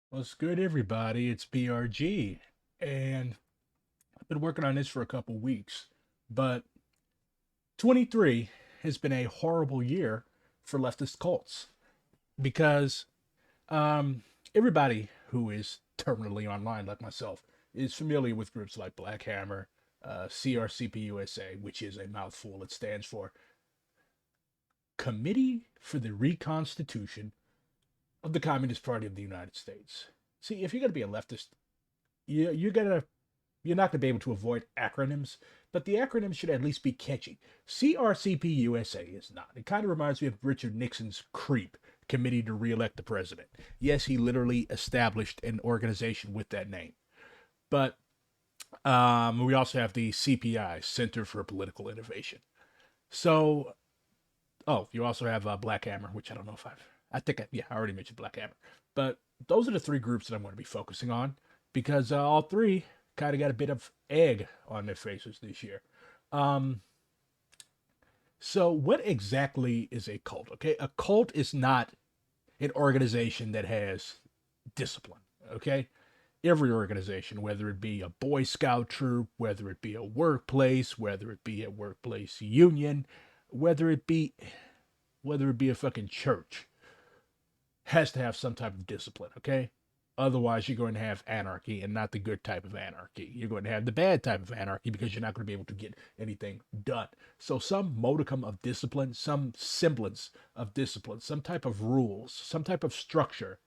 What's good, everybody? It's BRG, and I've been working on this for a couple weeks. But 23 has been a horrible year for leftist cults because everybody who is terminally online, like myself, is familiar with groups like Black Hammer, CRCP USA, which is a mouthful. It stands for Committee for the Reconstitution of the Communist Party of the United States. See, if you're going to be a leftist, you're gonna you're not going to be able to avoid acronyms, but the acronyms should at least be catchy. CRCP USA is not. It kind of reminds me of Richard Nixon's CREEP, Committee to Re-elect the President. Yes, he literally established an organization with that name. But we also have the CPI, Center for Political Innovation. So, oh, you also have Black Hammer, which I don't know if yeah, I already mentioned Black Hammer. But those are the three groups that I'm going to be focusing on because all three kind of got a bit of egg on their faces this year. Um, so, what exactly is a cult? Okay, a cult is not an organization that has discipline. Okay, every organization, whether it be a Boy Scout troop, whether it be a workplace, whether it be a workplace union, whether it be whether it be a fucking church, has to have some type of discipline, okay? Otherwise, you're going to have anarchy and not the good type of anarchy. You're going to have the bad type of anarchy because you're not going to be able to get anything done. So, some modicum of discipline, some semblance of discipline, some type of rules, some type of structure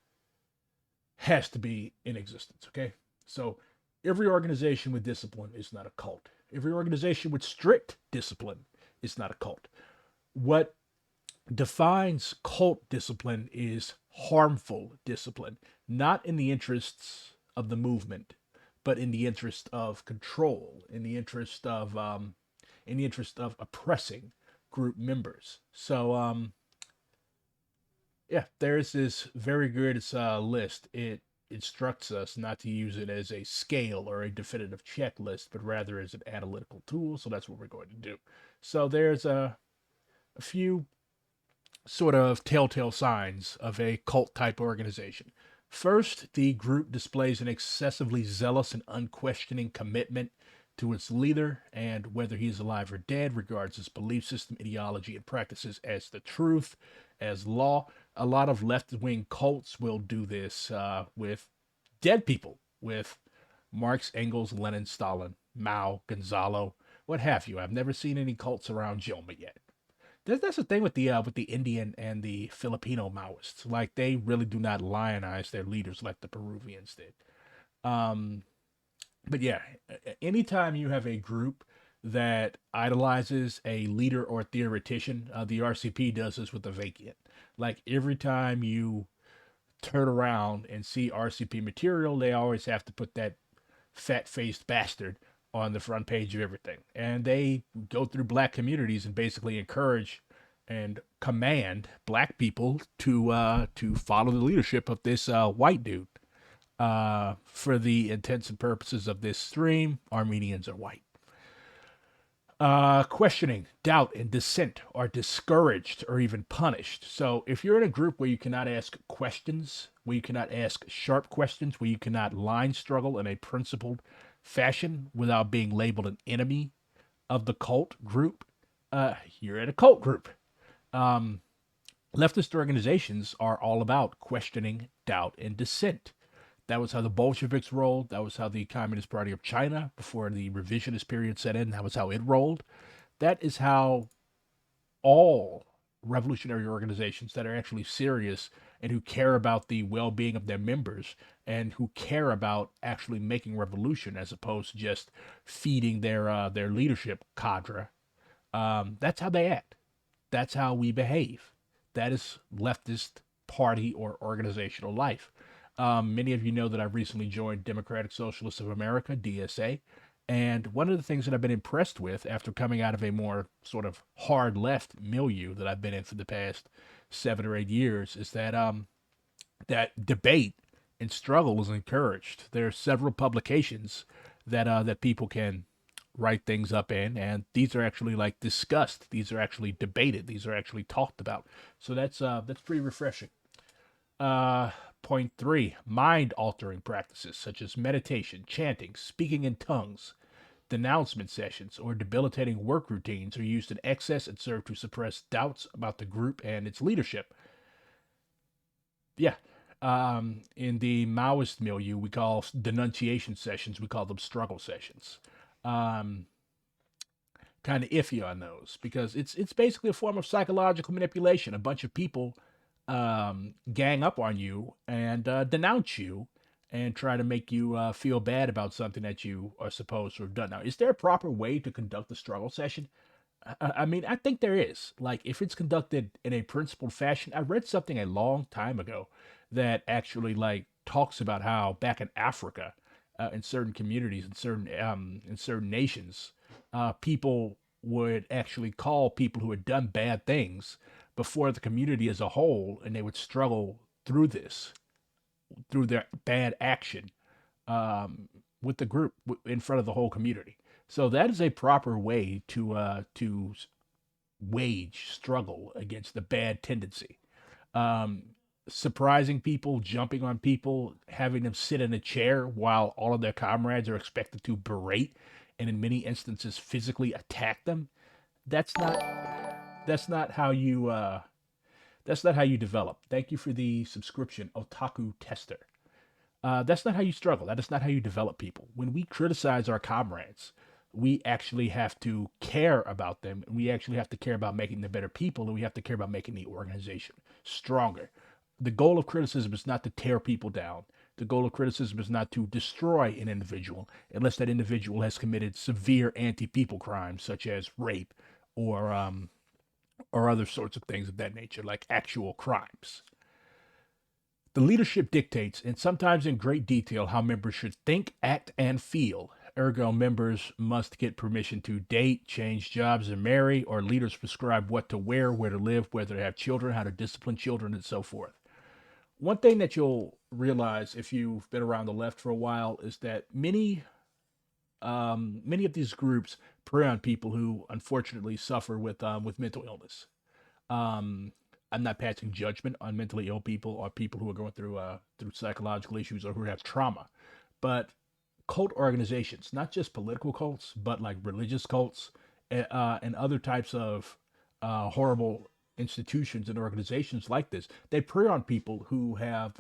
has to be in existence, okay? So, every organization with discipline is not a cult. Every organization with strict discipline is not a cult. What defines cult discipline is harmful discipline, not in the interests of the movement, but in the interest of control, in the interest of oppressing group members. So yeah, there's this very good list. It instructs us not to use it as a scale or a definitive checklist, but rather as an analytical tool. So that's what we're going to do. So there's a few sort of telltale signs of a cult type organization. First, the group displays an excessively zealous and unquestioning commitment to its leader, and whether he is alive or dead, regards his belief system, ideology, and practices as the truth, as law. A lot of left wing cults will do this with dead people, with Marx, Engels, Lenin, Stalin, Mao, Gonzalo, what have you. I've never seen any cults around Joma yet. That's the thing with the Indian and the Filipino Maoists. Like they really do not lionize their leaders like the Peruvians did. Um, but yeah, anytime you have a group that idolizes a leader or theoretician, the RCP does this with the vacant. Like every time you turn around and see RCP material, they always have to put that fat faced bastard on the front page of everything. And they go through black communities and basically encourage and command black people to follow the leadership of this white dude. For the intents and purposes of this stream, Armenians are white. Questioning, doubt, and dissent are discouraged or even punished. So, if you're in a group where you cannot ask questions, where you cannot ask sharp questions, where you cannot line struggle in a principled fashion without being labeled an enemy of the cult group, you're in a cult group. Um, Leftist organizations are all about questioning, doubt, and dissent. That was how the Bolsheviks rolled. That was how the Communist Party of China, before the revisionist period set in, that was how it rolled. That is how all revolutionary organizations that are actually serious and who care about the well-being of their members and who care about actually making revolution as opposed to just feeding their leadership cadre. That's how they act. That's how we behave. That is leftist party or organizational life. Many of you know that I've recently joined Democratic Socialists of America, DSA. And one of the things that I've been impressed with after coming out of a more sort of hard left milieu that I've been in for the past 7 or 8 years is that debate and struggle is encouraged. There are several publications that people can write things up in, and these are actually like discussed. These are actually debated. These are actually talked about. So that's pretty refreshing. Uh, Point three, mind altering practices such as meditation, chanting, speaking in tongues, denouncement sessions, or debilitating work routines are used in excess and serve to suppress doubts about the group and its leadership. Yeah. In the Maoist milieu, we call denunciation sessions, we call them struggle sessions. Um, Kind of iffy on those because it's basically a form of psychological manipulation. A bunch of people gang up on you and denounce you and try to make you feel bad about something that you are supposed to have done. Now, is there a proper way to conduct a struggle session? I mean, I think there is. Like, if it's conducted in a principled fashion, I read something a long time ago that actually like talks about how back in Africa, in certain communities, in certain nations, people would actually call people who had done bad things before the community as a whole, and they would struggle through this, through their bad action, um, with the group in front of the whole community. So that is a proper way to wage struggle against the bad tendency. Um, Surprising people, jumping on people, having them sit in a chair while all of their comrades are expected to berate and in many instances physically attack them. That's not that's not how you that's not how you develop. Thank you for the subscription, Otaku Tester. That's not how you struggle. That is not how you develop people. When we criticize our comrades, we actually have to care about them. And we actually have to care about making them better people. And we have to care about making the organization stronger. The goal of criticism is not to tear people down. The goal of criticism is not to destroy an individual unless that individual has committed severe anti-people crimes such as rape or other sorts of things of that nature, like actual crimes. The leadership dictates, and sometimes in great detail, how members should think, act, and feel. Ergo, members must get permission to date, change jobs, and marry, or leaders prescribe what to wear, where to live, whether to have children, how to discipline children, and so forth. One thing that you'll realize if you've been around the left for a while is that many of these groups prey on people who unfortunately suffer with mental illness. Um, I'm not passing judgment on mentally ill people or people who are going through psychological issues or who have trauma, but cult organizations, not just political cults, but like religious cults and other types of horrible institutions and organizations like this, they prey on people who have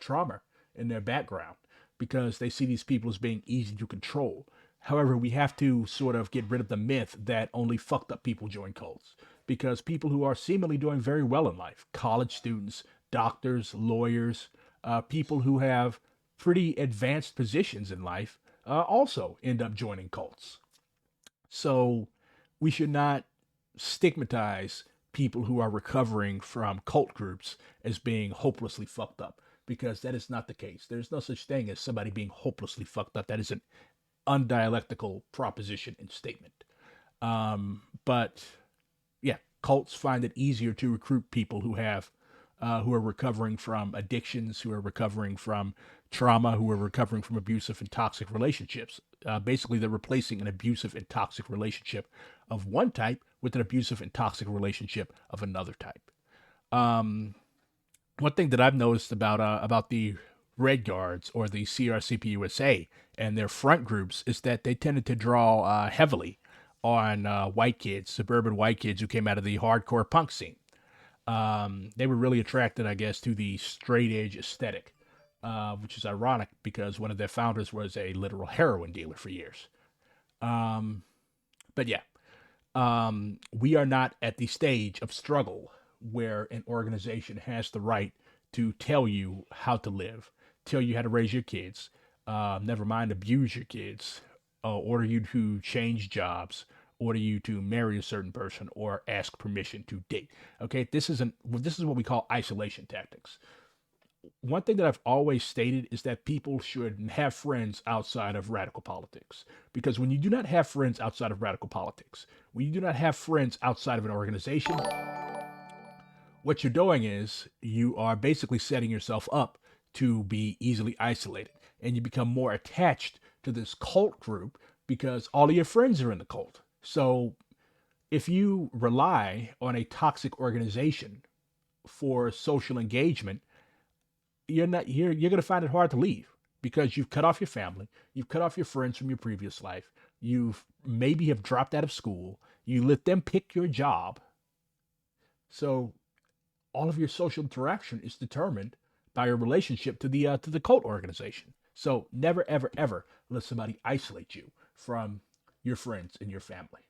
trauma in their background because they see these people as being easy to control. However, we have to sort of get rid of the myth that only fucked up people join cults because people who are seemingly doing very well in life, college students, doctors, lawyers, people who have pretty advanced positions in life, also end up joining cults. So we should not stigmatize people who are recovering from cult groups as being hopelessly fucked up because that is not the case. There's no such thing as somebody being hopelessly fucked up. That is an undialectical proposition and statement. But yeah, cults find it easier to recruit people who are recovering from addictions, who are recovering from trauma, who are recovering from abusive and toxic relationships. Basically, they're replacing an abusive and toxic relationship of one type with an abusive and toxic relationship of another type. Um, One thing that I've noticed about the Red Guards or the CRCP USA and their front groups is that they tended to draw heavily on white kids, suburban white kids who came out of the hardcore punk scene. They were really attracted, I guess, to the straight edge aesthetic, which is ironic because one of their founders was a literal heroin dealer for years. Um, but yeah, we are not at the stage of struggle where an organization has the right to tell you how to live, tell you how to raise your kids, never mind abuse your kids, order you to change jobs, order you to marry a certain person, or ask permission to date. Okay, this is what we call isolation tactics. One thing that I've always stated is that people should have friends outside of radical politics. Because when you do not have friends outside of radical politics, when you do not have friends outside of an organization, what you're doing is you are basically setting yourself up to be easily isolated. And you become more attached to this cult group because all of your friends are in the cult. So if you rely on a toxic organization for social engagement, you're going to find it hard to leave because you've cut off your family, you've cut off your friends from your previous life, you've maybe have dropped out of school, you let them pick your job. So all of your social interaction is determined by your relationship to the cult organization. So never ever ever let somebody isolate you from your friends and your family.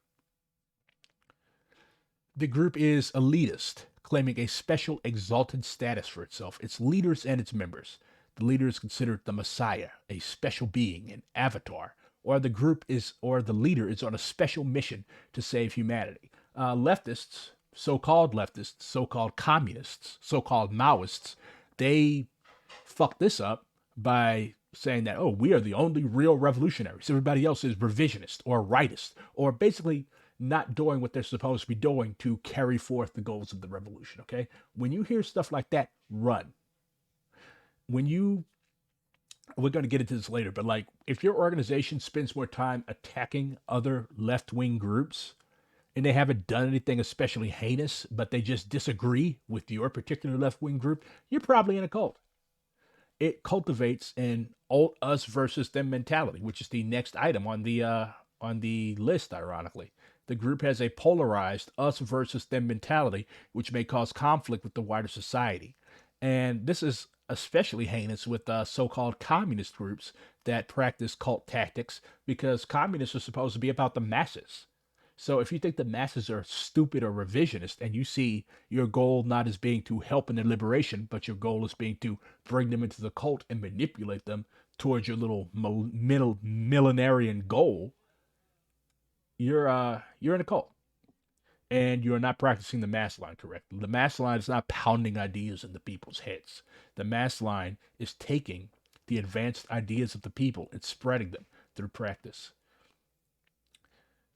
The group is elitist, claiming a special exalted status for itself, its leaders, and its members. The leader is considered the Messiah, a special being, an avatar, or the leader is on a special mission to save humanity. Leftists, so-called communists, so-called Maoists, they fuck this up by saying that, oh, we are the only real revolutionaries. Everybody else is revisionist or rightist, or basically not doing what they're supposed to be doing to carry forth the goals of the revolution. Okay. When you hear stuff like that, run. When you, we're going to get into this later, but like if your organization spends more time attacking other left wing groups and they haven't done anything especially heinous, but they just disagree with your particular left wing group, you're probably in a cult. It cultivates an all us versus them mentality, which is the next item on the list. Ironically, the group has a polarized us versus them mentality, which may cause conflict with the wider society. And this is especially heinous with so-called communist groups that practice cult tactics because communists are supposed to be about the masses. So if you think the masses are stupid or revisionist and you see your goal not as being to help in their liberation, but your goal is being to bring them into the cult and manipulate them towards your little millenarian goal, you're in a cult. And you're not practicing the mass line correctly. The mass line is not pounding ideas into people's heads. The mass line is taking the advanced ideas of the people and spreading them through practice.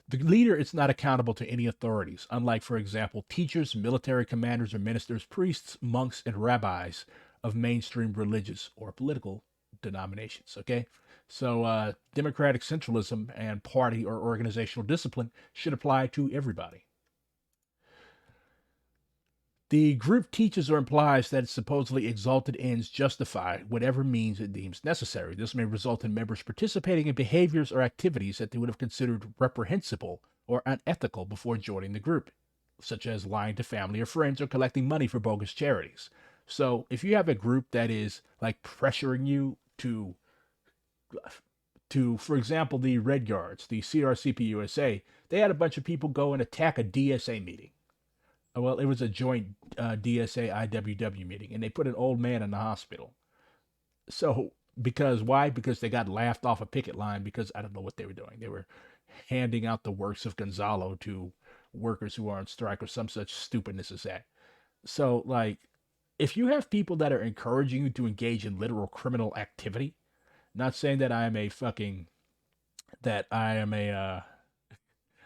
The leader is not accountable to any authorities, unlike, for example, teachers, military commanders, or ministers, priests, monks, and rabbis of mainstream religious or political denominations. Okay? So, democratic centralism and party or organizational discipline should apply to everybody. The group teaches or implies that its supposedly exalted ends justify whatever means it deems necessary. This may result in members participating in behaviors or activities that they would have considered reprehensible or unethical before joining the group, such as lying to family or friends or collecting money for bogus charities. So, if you have a group that is like pressuring you for example, the Red Guards, the CRCP USA, they had a bunch of people go and attack a DSA meeting. Well, it was a joint DSA IWW meeting, and they put an old man in the hospital. So, because why? Because they got laughed off a picket line because I don't know what they were doing. They were handing out the works of Gonzalo to workers who are on strike or some such stupidness as that. So, like, if you have people that are encouraging you to engage in literal criminal activity, not saying that I am a fucking that I am a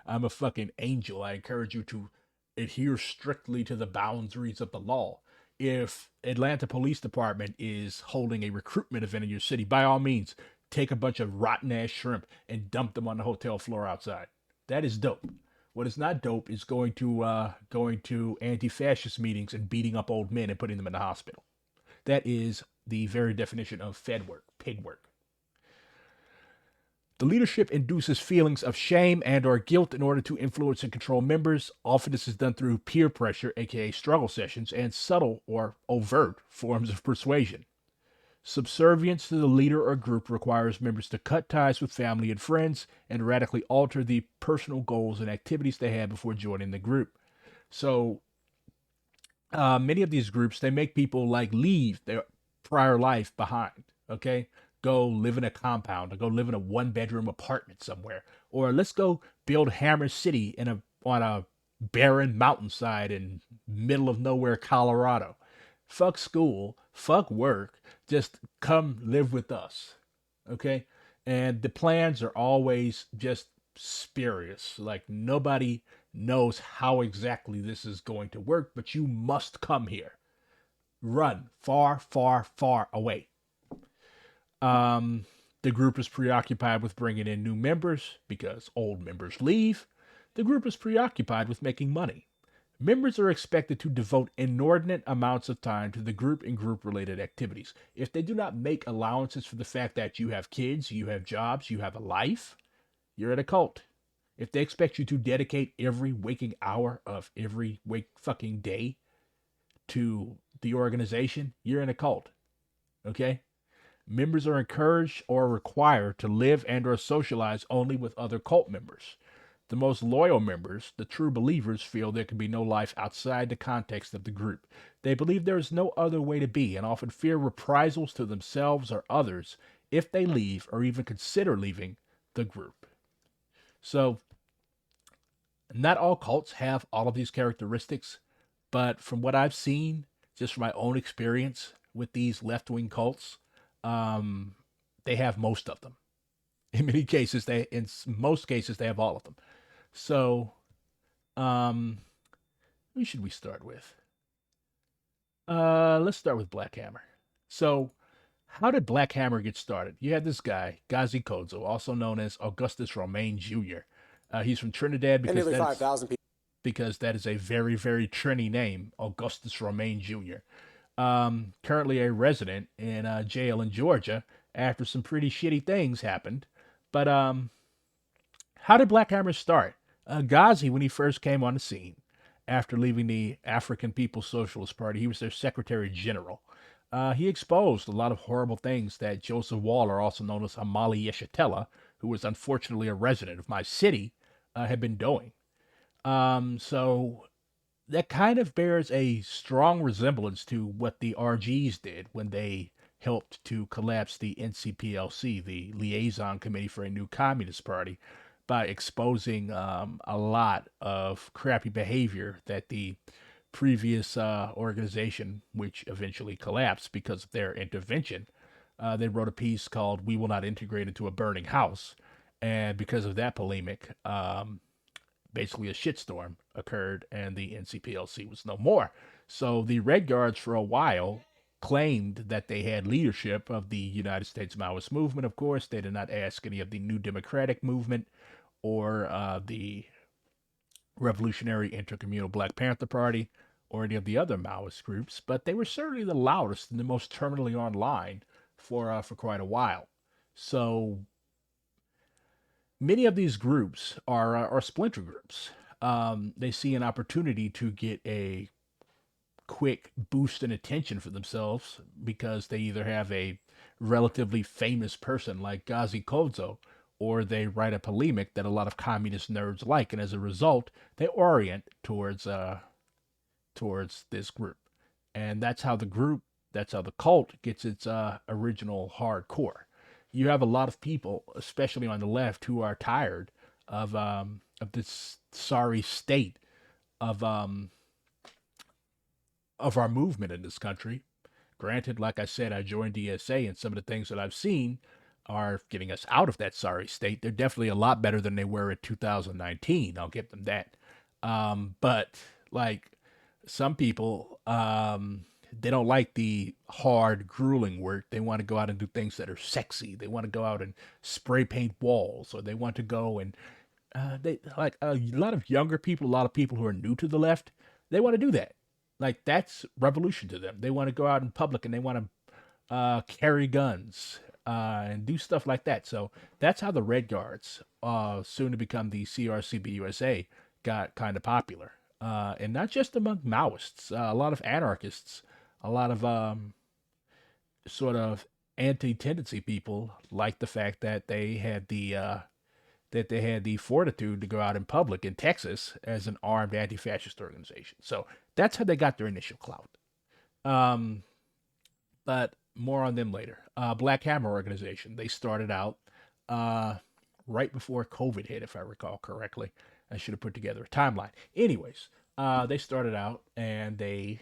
I'm a fucking angel. I encourage you to adhere strictly to the boundaries of the law. If Atlanta Police Department is holding a recruitment event in your city, by all means, take a bunch of rotten ass shrimp and dump them on the hotel floor outside. That is dope. What is not dope is going to anti-fascist meetings and beating up old men and putting them in the hospital. That is the very definition of fed work, pig work. The leadership induces feelings of shame and or guilt in order to influence and control members. Often this is done through peer pressure, aka struggle sessions, and subtle or overt forms of persuasion. Subservience to the leader or group requires members to cut ties with family and friends and radically alter the personal goals and activities they had before joining the group. So many of these groups, they make people like leave their prior life behind. Okay, go live in a compound or go live in a one bedroom apartment somewhere, or let's go build Hammer City in a on a barren mountainside in middle of nowhere Colorado. Fuck school, fuck work, just come live with us. Okay, and the plans are always just spurious. Like nobody knows how exactly this is going to work, but you must come here. Run far, far, far away. The group is preoccupied with bringing in new members because old members leave. The group is preoccupied with making money. Members are expected to devote inordinate amounts of time to the group and group related activities. If they do not make allowances for the fact that you have kids, you have jobs, you have a life, you're in a cult. If they expect you to dedicate every waking hour of every fucking day to the organization, you're in a cult. Okay? Members are encouraged or required to live and or socialize only with other cult members. The most loyal members, the true believers, feel there can be no life outside the context of the group. They believe there is no other way to be and often fear reprisals to themselves or others if they leave or even consider leaving the group. So, not all cults have all of these characteristics, but from what I've seen, just from my own experience with these left-wing cults, they have most of them. In most cases, they have all of them. So, who should we start with? Let's start with Black Hammer. So, how did Black Hammer get started? You had this guy, Gazi Kodzo, also known as Augustus Romain Jr. He's from Trinidad because that is a very, very Trini name, Augustus Romain Jr. Currently a resident in a jail in Georgia after some pretty shitty things happened. But how did Black Hammer start? Ghazi, when he first came on the scene, after leaving the African People's Socialist Party, he was their Secretary General. He exposed a lot of horrible things that Joseph Waller, also known as Amali Yeshatela, who was unfortunately a resident of my city, had been doing. So that kind of bears a strong resemblance to what the RGs did when they helped to collapse the NCPLC, the Liaison Committee for a New Communist Party, by exposing a lot of crappy behavior that the previous organization, which eventually collapsed because of their intervention, they wrote a piece called "We Will Not Integrate into a Burning House," and because of that polemic, basically a shitstorm occurred and the NCPLC was no more. So the Red Guards for a while claimed that they had leadership of the United States Maoist movement. Of course, they did not ask any of the New Democratic Movement or the Revolutionary Intercommunal Black Panther Party or any of the other Maoist groups, but they were certainly the loudest and the most terminally online for quite a while. So many of these groups are splinter groups. They see an opportunity to get a quick boost in attention for themselves because they either have a relatively famous person like Gazi Kodzo, or they write a polemic that a lot of communist nerds like, and as a result, they orient towards this group, and that's how the cult gets its original hardcore. You have a lot of people, especially on the left, who are tired of this sorry state of our movement in this country. Granted, like I said, I joined DSA, and some of the things that I've seen are getting us out of that sorry state. They're definitely a lot better than they were in 2019. I'll give them that. But like some people, they don't like the hard, grueling work. They want to go out and do things that are sexy. They want to go out and spray paint walls, or they want to go and they like a lot of younger people, a lot of people who are new to the left. They want to do that. Like that's revolution to them. They want to go out in public and they want to carry guns and do stuff like that. So that's how the Red Guards, soon to become the CRCP USA, got kind of popular. And not just among Maoists, a lot of anarchists, a lot of sort of anti-tendency people like the fact that they had the fortitude to go out in public in Texas as an armed anti-fascist organization. So that's how they got their initial clout. But more on them later. Black Hammer organization. They started out right before COVID hit, if I recall correctly. I should have put together a timeline. Anyways, they started out and they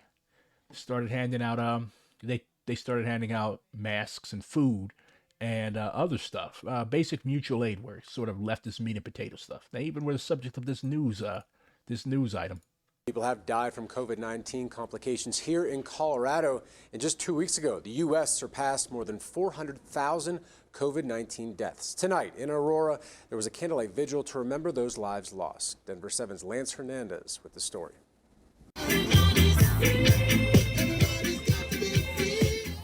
started handing out they started handing out masks and food and other stuff, basic mutual aid work, sort of leftist meat and potato stuff. They even were the subject of this news item. People have died from COVID-19 complications here in Colorado. And just 2 weeks ago, the U.S. surpassed more than 400,000 COVID-19 deaths. Tonight in Aurora, there was a candlelight vigil to remember those lives lost. Denver 7's Lance Hernandez with the story.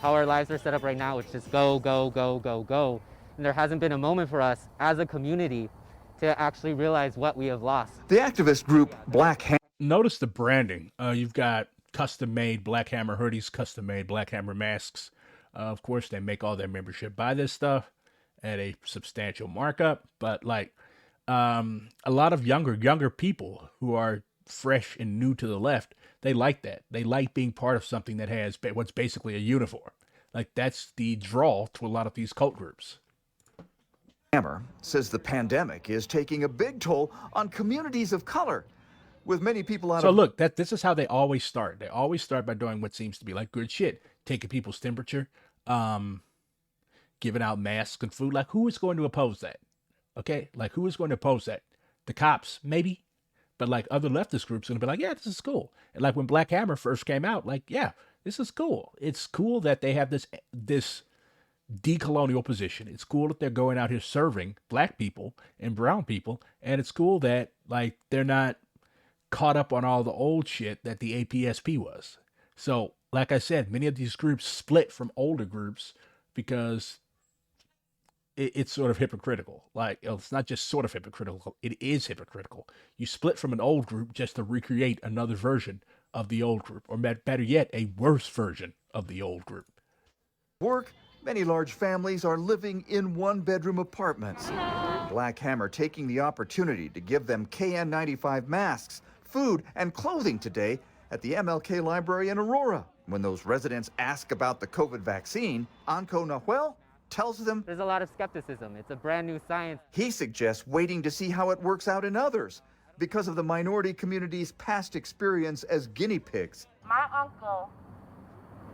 How our lives are set up right now, it's just go, go, go, go, go. And there hasn't been a moment for us as a community to actually realize what we have lost. The activist group Black Hammer. Notice the branding. You've got custom-made Black Hammer hoodies, custom-made Black Hammer masks. Of course, they make all their membership buy this stuff at a substantial markup. But like a lot of younger people who are fresh and new to the left, they like that. They like being part of something that has what's basically a uniform. Like that's the draw to a lot of these cult groups. Hammer says the pandemic is taking a big toll on communities of color, with many people out So of... look, this is how they always start. They always start by doing what seems to be like good shit, taking people's temperature, giving out masks and food. Like who is going to oppose that? Okay, like who is going to oppose that? The cops, maybe, but like other leftist groups are gonna be like, yeah, this is cool. And like when Black Hammer first came out, like, yeah, this is cool. It's cool that they have this decolonial position. It's cool that they're going out here serving black people and brown people, and it's cool that like they're not caught up on all the old shit that the APSP was. So, like I said, many of these groups split from older groups because it's sort of hypocritical. Like, it's not just sort of hypocritical, it is hypocritical. You split from an old group just to recreate another version of the old group, or better yet, a worse version of the old group. Work, many large families are living in one-bedroom apartments. Black Hammer taking the opportunity to give them KN95 masks, food, and clothing today at the MLK Library in Aurora. When those residents ask about the COVID vaccine, Anko Nahuel tells them There's a lot of skepticism. It's a brand new science. he suggests waiting to see how it works out in others because of the minority community's past experience as guinea pigs. My uncle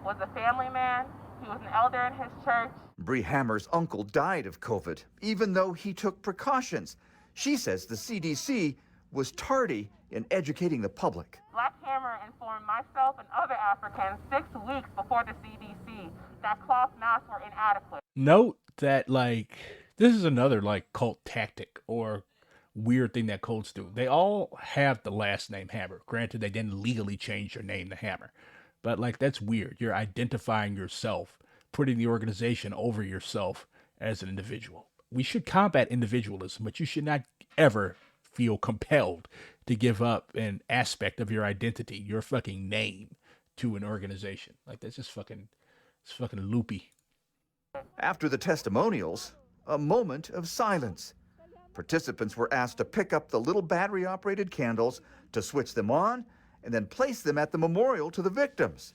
was a family man. He was an elder in his church. Bree Hammer's uncle died of COVID, even though he took precautions. She says the CDC was tardy in educating the public. Black Hammer informed myself and other Africans 6 weeks before the CDC that cloth masks were inadequate. Note that, like, this is another, like, cult tactic or weird thing that cults do. They all have the last name Hammer. Granted, they didn't legally change their name to Hammer. But, like, that's weird. You're identifying yourself, putting the organization over yourself as an individual. We should combat individualism, but you should not ever feel compelled to give up an aspect of your identity, your fucking name, to an organization. Like, that's just fucking, it's fucking loopy. After the testimonials, a moment of silence. Participants were asked to pick up the little battery-operated candles, to switch them on, and then place them at the memorial to the victims.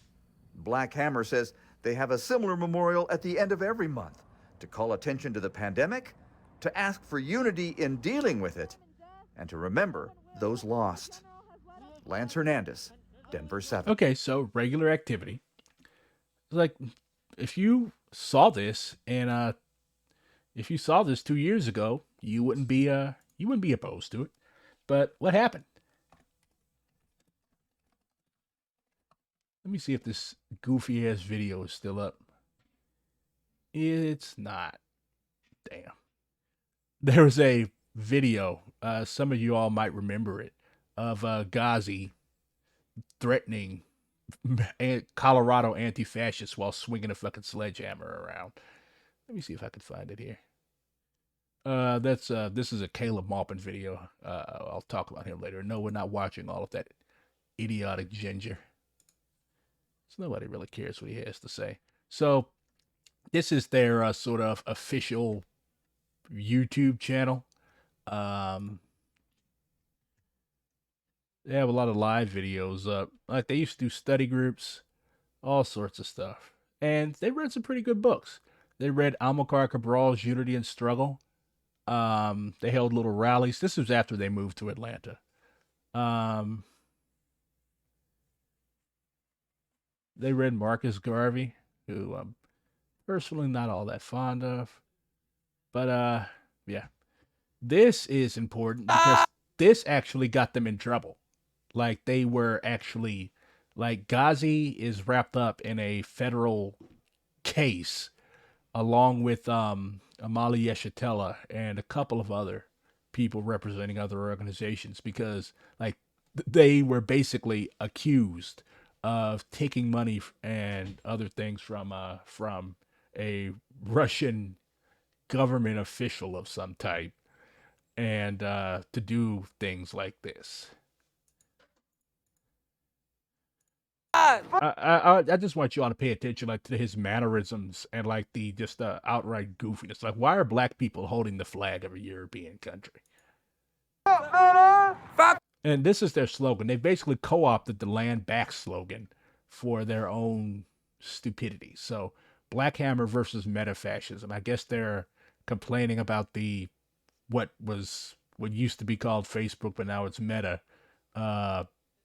Black Hammer says they have a similar memorial at the end of every month to call attention to the pandemic, to ask for unity in dealing with it, and to remember those lost. Lance Hernandez, Denver 7. Okay, so regular activity. Like, if you saw this and if you saw this 2 years ago, you wouldn't be opposed to it. But what happened? Let me see if this goofy ass video is still up. It's not. Damn. There was a video, some of you all might remember it, of Ghazi threatening Colorado anti-fascists while swinging a fucking sledgehammer around. Let me see if I can find it here. This is a Caleb Maupin video. I'll talk about him later. No, we're not watching all of that idiotic ginger. So nobody really cares what he has to say. So this is their sort of official YouTube channel. They have a lot of live videos up. Like, they used to do study groups, all sorts of stuff. And they read some pretty good books. They read Amilcar Cabral's Unity and Struggle. They held little rallies. This was after they moved to Atlanta. They read Marcus Garvey, who I'm personally not all that fond of. But, yeah. This is important because this actually got them in trouble. Like, they were actually, like, Ghazi is wrapped up in a federal case along with Amali Yeshitela and a couple of other people representing other organizations because, like, they were basically accused of taking money and other things from a Russian government official of some type, and to do things like this. I just want you all to pay attention, like, to his mannerisms and like the just outright goofiness. Like, why are black people holding the flag of a European country? And this is their slogan. They basically co-opted the land back slogan for their own stupidity. So, Black Hammer versus meta-fascism. I guess they're complaining about the what used to be called Facebook, but now it's Meta,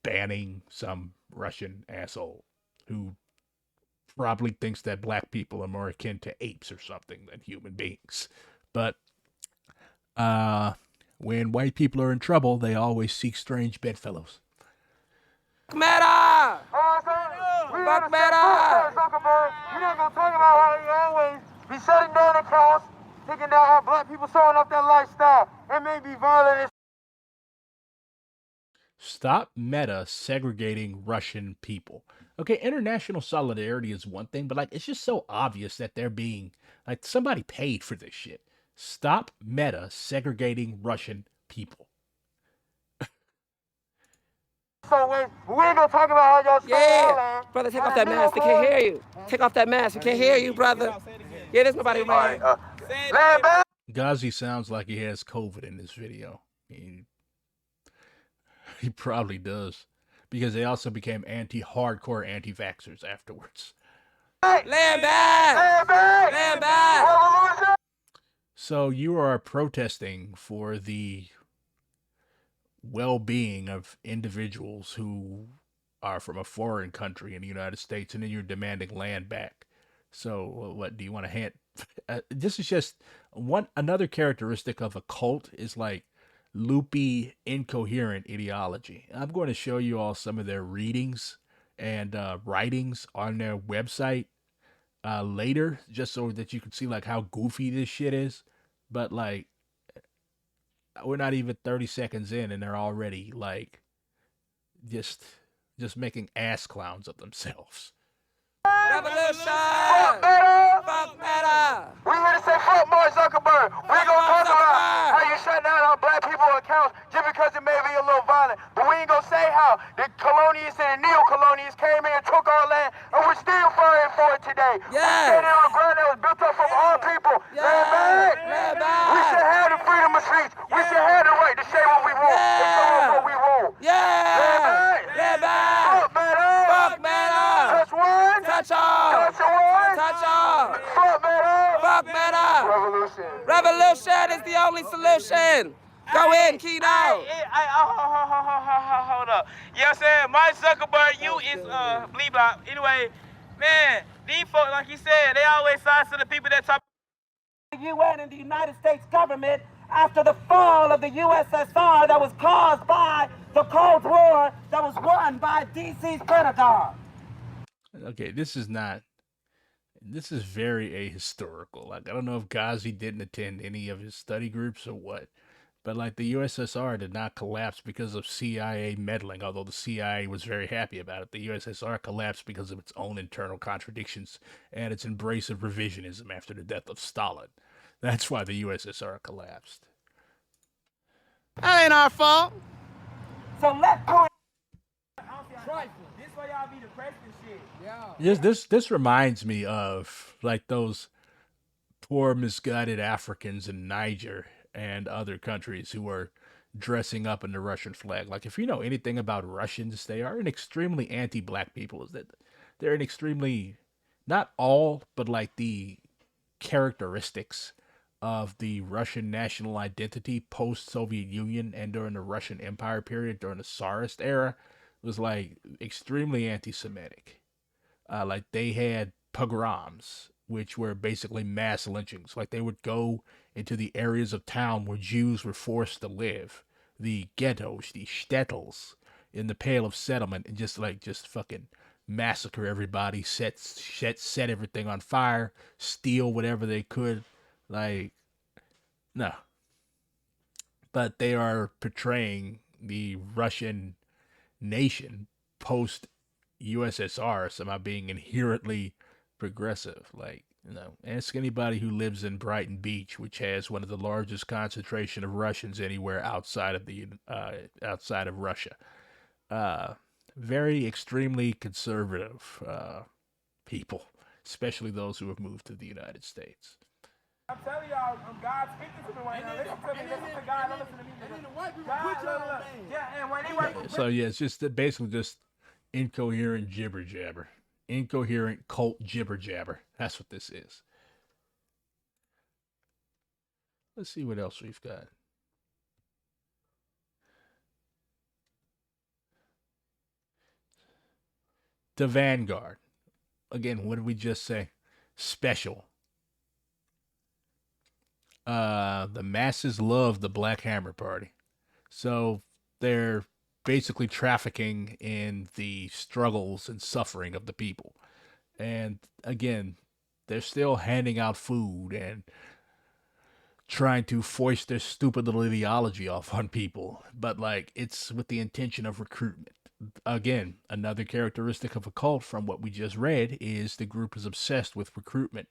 banning some Russian asshole who probably thinks that black people are more akin to apes or something than human beings. But when white people are in trouble, they always seek strange bedfellows. Meta! Fuck Meta! You're not gonna talk about how you always be shutting down accounts, taking down our black people, showing off their lifestyle, and maybe violent. Stop Meta segregating Russian people. Okay, international solidarity is one thing, but like, it's just so obvious that they're being, like, somebody paid for this shit. Stop Meta segregating Russian people. So we ain't gonna talk about how y'all Yeah, brother, take off that mask. We can't hear you. Take off that mask. We can't hear you, brother. Yeah, there's nobody around. Ghazi sounds like he has COVID in this video. He probably does, because they also became hardcore anti-vaxxers afterwards. Land back! Land back! So you are protesting for the well-being of individuals who are from a foreign country in the United States, and then you're demanding land back. So what do you want to hand? This is just another characteristic of a cult, is like loopy, incoherent ideology. I'm going to show you all some of their readings and writings on their website later, just so that you can see like how goofy this shit is. But like, we're not even 30 seconds in, and they're already like just making ass clowns of themselves. Revolution! Fuck Meta! We here to say fuck Mark Zuckerberg. We ain't gonna talk about how you shut down our black people accounts just because it may be a little violent. But we ain't gonna say how the colonialists and the neo-colonialists came in and took our land, and we're still fighting for it today. Yeah. We're standing on the ground that was built up from our people. Yeah. Land back. We should have the freedom of speech. We should have the right to say what we want and show us what we want. Yeah! Land back! Fuck Meta! Fuck Meta! Touch one! Touch all! Touch one! Touch all! Fuck Meta! Fuck Meta! Revolution. Revolution is the only solution. Go in, Keno. Hold up. You know what I'm saying? Mark Zuckerberg, you is bleep out. Anyway, man, these folks, like you said, they always side to the people that talk. The UN and the United States government after the fall of the USSR that was caused by the Cold War that was won by DC's Pentagon. Okay, this is very ahistorical. Like, I don't know if Ghazi didn't attend any of his study groups or what, but like, the USSR did not collapse because of CIA meddling, although the CIA was very happy about it. The USSR collapsed because of its own internal contradictions and its embrace of revisionism after the death of Stalin. That's why the USSR collapsed. That ain't our fault. So let's go. This why y'all be depressed and shit. This reminds me of like those poor misguided Africans in Niger and other countries who are dressing up in the Russian flag. Like, if you know anything about Russians, they are an extremely anti-black people. Is that they're an extremely, not all, but like the characteristics of the Russian national identity post-Soviet Union and during the Russian Empire period, during the Tsarist era, was like extremely anti-Semitic. Like, they had pogroms, which were basically mass lynchings. Like, they would go into the areas of town where Jews were forced to live, the ghettos, the shtetls, in the Pale of Settlement, and just fucking massacre everybody, set everything on fire, steal whatever they could. Like, no. But they are portraying the Russian nation post USSR somehow being inherently progressive. Like, ask anybody who lives in Brighton Beach, which has one of the largest concentration of Russians anywhere outside of Russia. Very extremely conservative people, especially those who have moved to the United States. I'm telling y'all, God's speaking to me right now. Listen to me. Listen to God. Don't listen to me. And then the white people put you on. Yeah, and when they white. So yeah, it's just basically just incoherent jibber jabber, incoherent cult jibber jabber. That's what this is. Let's see what else we've got. The Vanguard. Again, what did we just say? Special. The masses love the Black Hammer Party. So they're basically trafficking in the struggles and suffering of the people. And again, they're still handing out food and trying to foist their stupid little ideology off on people. But like, it's with the intention of recruitment. Again, another characteristic of a cult from what we just read is the group is obsessed with recruitment.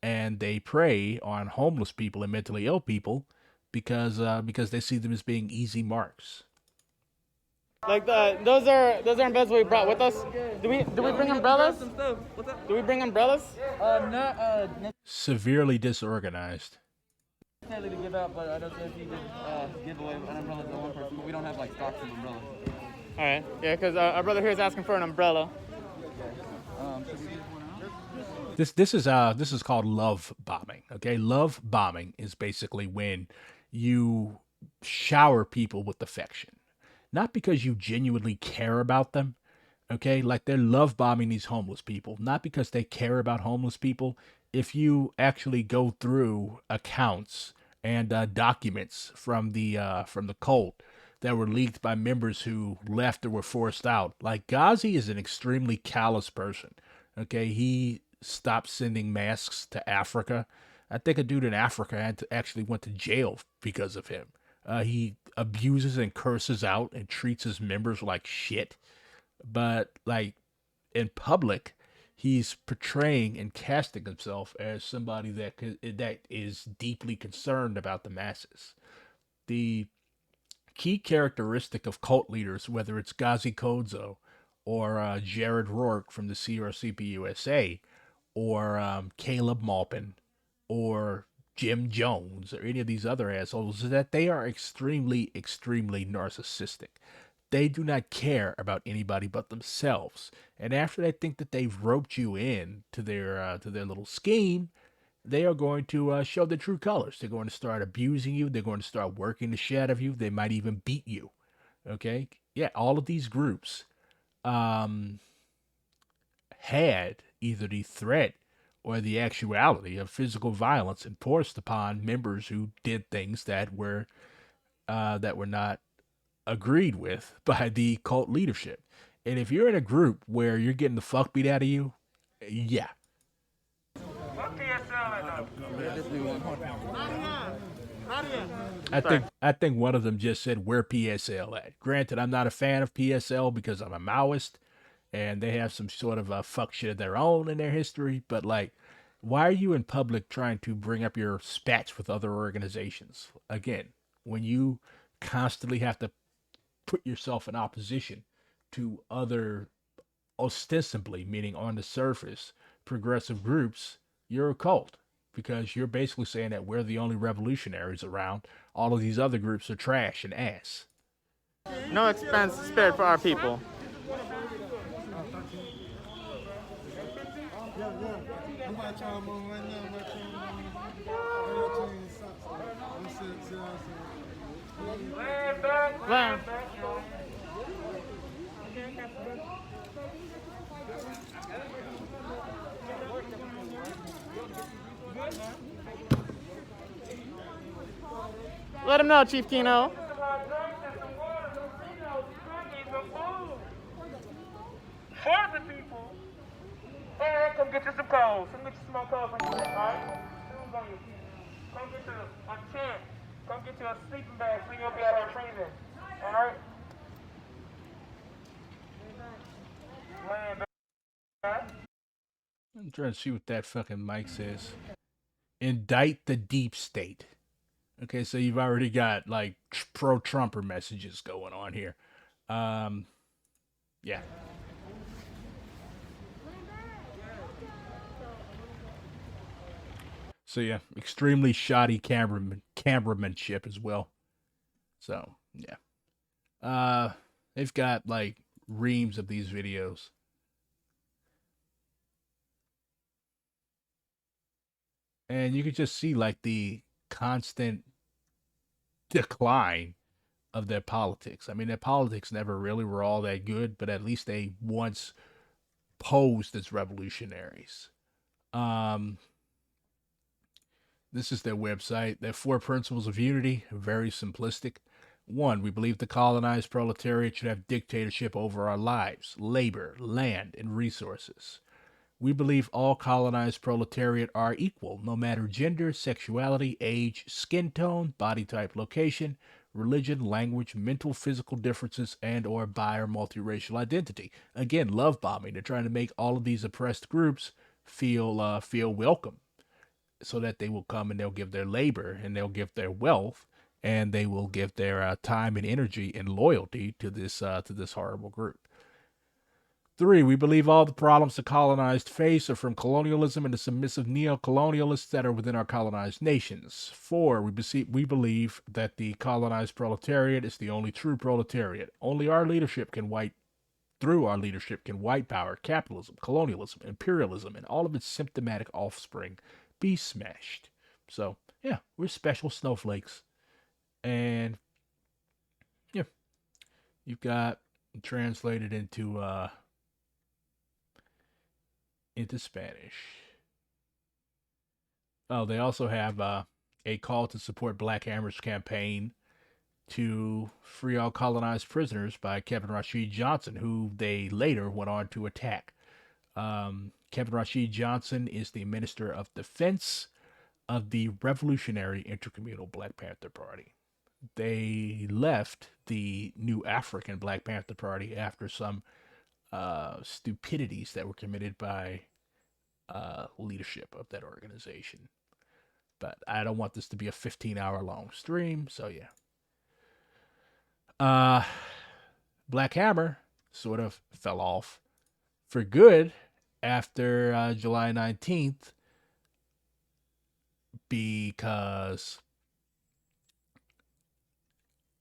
And they prey on homeless people and mentally ill people because they see them as being easy marks. Like those are umbrellas we brought with us. Do we bring umbrellas? Do we bring umbrellas? No. Severely disorganized. To give out, but I don't know if you could give away an umbrella to one person. But we don't have like stocks of umbrellas. All right. Yeah, because our brother here is asking for an umbrella. Should we give one out? This is called love bombing. Okay, love bombing is basically when you shower people with affection, not because you genuinely care about them. Okay, like they're love bombing these homeless people, not because they care about homeless people. If you actually go through accounts and documents from the cult that were leaked by members who left or were forced out, like Ghazi is an extremely callous person. Okay, he stopped sending masks to Africa. I think a dude in Africa actually went to jail because of him. He abuses and curses out and treats his members like shit. But like in public, he's portraying and casting himself as somebody that is deeply concerned about the masses. The key characteristic of cult leaders, whether it's Ghazi Kodzo or Jared Rourke from the CRCP USA, or Caleb Maupin, or Jim Jones, or any of these other assholes, is that they are extremely, extremely narcissistic. They do not care about anybody but themselves. And after they think that they've roped you in to their little scheme, they are going to show their true colors. They're going to start abusing you. They're going to start working the shit out of you. They might even beat you. Okay? Yeah, all of these groups had either the threat or the actuality of physical violence enforced upon members who did things that were not agreed with by the cult leadership. And if you're in a group where you're getting the fuck beat out of you, yeah. I think one of them just said, "Where PSL at?" Granted, I'm not a fan of PSL because I'm a Maoist, and they have some sort of fuck shit of their own in their history. But like, why are you in public trying to bring up your spats with other organizations? Again, when you constantly have to put yourself in opposition to other, ostensibly, meaning on the surface, progressive groups, you're a cult. Because you're basically saying that we're the only revolutionaries around. All of these other groups are trash and ass. No expense spared for our people. Land. Let him know, Chief Kino. For the people. Hey, come get you some clothes. Come get you some more clothes on your back, alright? Shoes on your feet. Come get you a tent. Come get you a sleeping bag so you'll be out here freezing. Alright? land back. I'm trying to see what that fucking mic says. Indict the deep state. Okay, so you've already got like pro-Trumper messages going on here. Yeah. So yeah, extremely shoddy cameramanship as well. So yeah. They've got like reams of these videos. And you could just see like the constant decline of their politics. I mean, their politics never really were all that good, but at least they once posed as revolutionaries. This is their website. Their 4 principles of unity, very simplistic. 1, we believe the colonized proletariat should have dictatorship over our lives, labor, land, and resources. We believe all colonized proletariat are equal, no matter gender, sexuality, age, skin tone, body type, location, religion, language, mental, physical differences, and or bi or multiracial identity. Again, love bombing. They're trying to make all of these oppressed groups feel welcome, so that they will come and they'll give their labor and they'll give their wealth and they will give their time and energy and loyalty to this horrible group. 3, we believe all the problems the colonized face are from colonialism and the submissive neo-colonialists that are within our colonized nations. 4, we believe that the colonized proletariat is the only true proletariat. Only our leadership can white power, capitalism, colonialism, imperialism, and all of its symptomatic offspring be smashed. So, yeah, we're special snowflakes. And, yeah, you've got translated into Spanish. Oh, they also have a call to support Black Hammer's campaign to free all colonized prisoners by Kevin Rashid Johnson, who they later went on to attack. Kevin Rashid Johnson is the Minister of Defense of the Revolutionary Intercommunal Black Panther Party. They left the New African Black Panther Party after some stupidities that were committed by leadership of that organization. But I don't want this to be a 15-hour long stream, so yeah. Black Hammer sort of fell off for good after July 19th because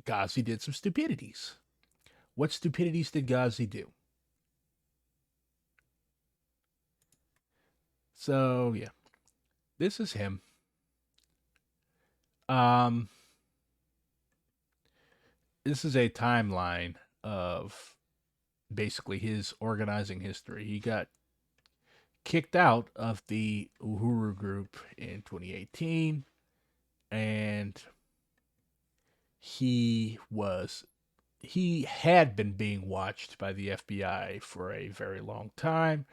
Ghazi did some stupidities. What stupidities did Ghazi do? So, yeah. This is him. This is a timeline of basically his organizing history. He got kicked out of the Uhuru group in 2018, and he had been being watched by the FBI for a very long time.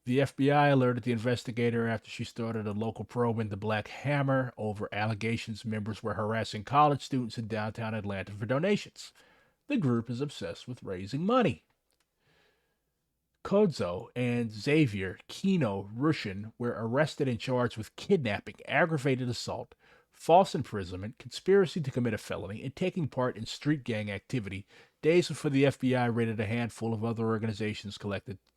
The FBI alerted the investigator after she started a local probe into Black Hammer over allegations members were harassing college students in downtown Atlanta for donations. The group is obsessed with raising money. Kodzo and Xavier Kino Rushin were arrested and charged with kidnapping, aggravated assault, false imprisonment, conspiracy to commit a felony, and taking part in street gang activity days before the FBI raided a handful of other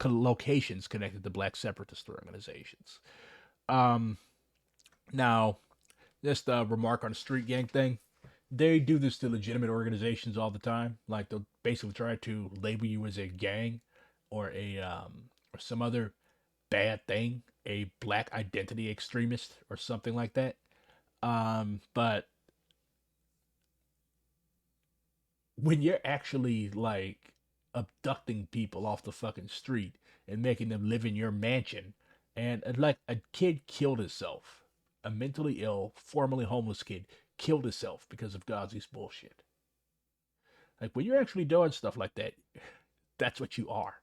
locations connected to black separatist organizations. Now, just a remark on the street gang thing. They do this to legitimate organizations all the time. Like, they'll basically try to label you as a gang or or some other bad thing, a black identity extremist or something like that. But when you're actually like abducting people off the fucking street and making them live in your mansion, and like a kid killed himself, a mentally ill, formerly homeless kid killed himself because of Ghazi's bullshit. Like, when you're actually doing stuff like that, that's what you are.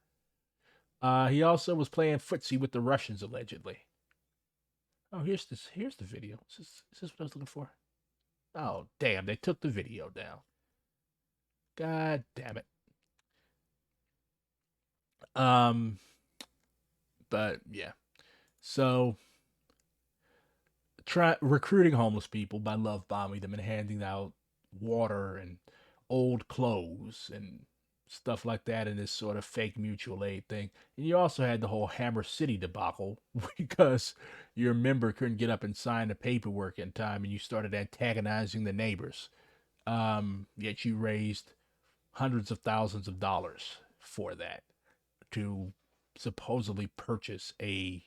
He also was playing footsie with the Russians, allegedly. Oh, here's the video. Is this what I was looking for? Oh, damn, they took the video down. God damn it. Um, but yeah. So try recruiting homeless people by love bombing them and handing out water and old clothes and stuff like that in this sort of fake mutual aid thing. And you also had the whole Hammer City debacle because your member couldn't get up and sign the paperwork in time and you started antagonizing the neighbors. Yet you raised hundreds of thousands of dollars for that to supposedly purchase a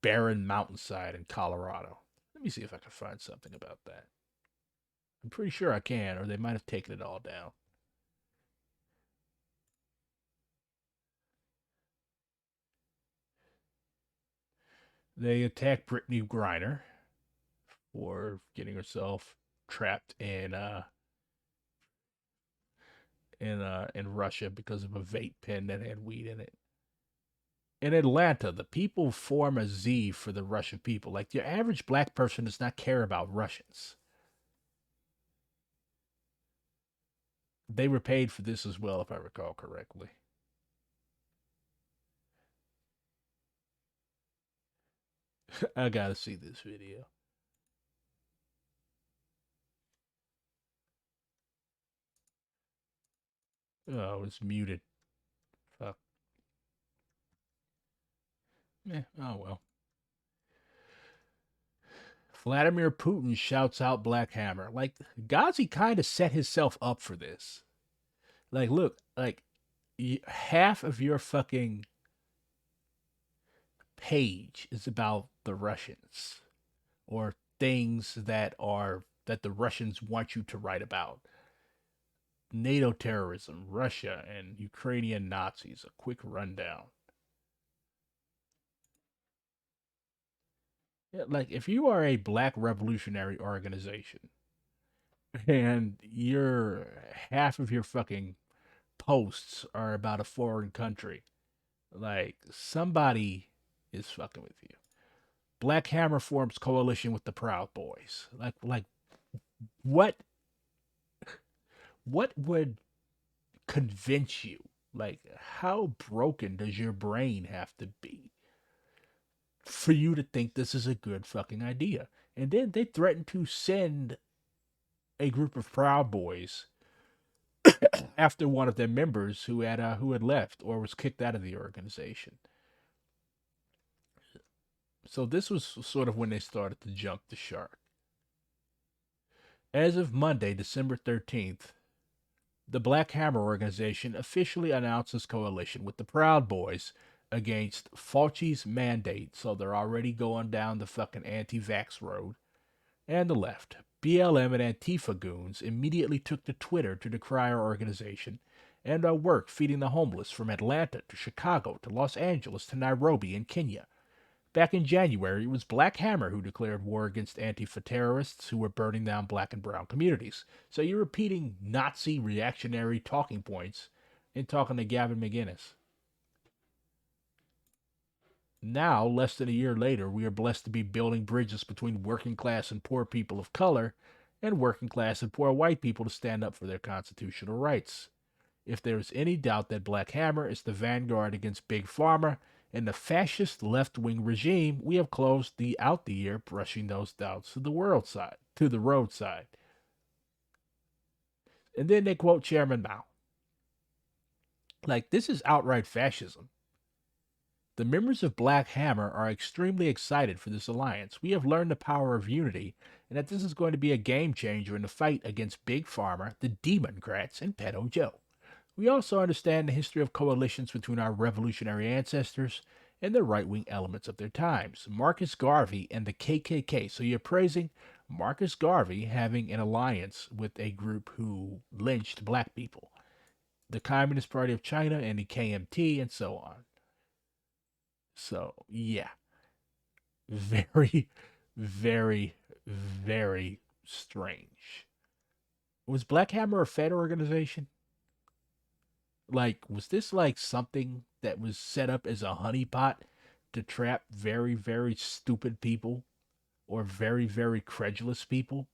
barren mountainside in Colorado. Let me see if I can find something about that. I'm pretty sure I can, or they might have taken it all down. They attacked Brittany Griner for getting herself trapped in Russia because of a vape pen that had weed in it. In Atlanta, the people form a Z for the Russian people. Like your average black person does not care about Russians. They were paid for this as well, if I recall correctly. I gotta see this video. Oh, it's muted. Fuck. Oh well. Vladimir Putin shouts out Black Hammer. Like, Ghazi kind of set himself up for this. Like, look, like, half of your fucking page is about the Russians or things that the Russians want you to write about. NATO terrorism, Russia, and Ukrainian Nazis. A quick rundown. Yeah, like, if you are a black revolutionary organization and your half of your fucking posts are about a foreign country, like, somebody is fucking with you. Black Hammer forms coalition with the Proud Boys. Like what what would convince you? Like, how broken does your brain have to be for you to think this is a good fucking idea? And then they threatened to send a group of Proud Boys after one of their members who had left or was kicked out of the organization. So this was sort of when they started to jump the shark. As of Monday, December 13th, the Black Hammer organization officially announces coalition with the Proud Boys against Fauci's mandate, so they're already going down the fucking anti-vax road, and the left. BLM and Antifa goons immediately took to Twitter to decry our organization and our work feeding the homeless from Atlanta to Chicago to Los Angeles to Nairobi in Kenya. Back in January, it was Black Hammer who declared war against Antifa terrorists who were burning down black and brown communities. So you're repeating Nazi reactionary talking points and talking to Gavin McInnes. Now, less than a year later, we are blessed to be building bridges between working class and poor people of color and working class and poor white people to stand up for their constitutional rights. If there is any doubt that Black Hammer is the vanguard against Big Pharma and the fascist left-wing regime, we have closed out the year brushing those doubts to the roadside. And then they quote Chairman Mao. Like, this is outright fascism. The members of Black Hammer are extremely excited for this alliance. We have learned the power of unity and that this is going to be a game changer in the fight against Big Pharma, the Democrats, and Pedo Joe. We also understand the history of coalitions between our revolutionary ancestors and the right-wing elements of their times. Marcus Garvey and the KKK. So you're praising Marcus Garvey having an alliance with a group who lynched black people. The Communist Party of China and the KMT and so on. So, yeah. Very, very, very strange. Was Black Hammer a Fed organization? Like, was this like something that was set up as a honeypot to trap very, very stupid people or very, very credulous people?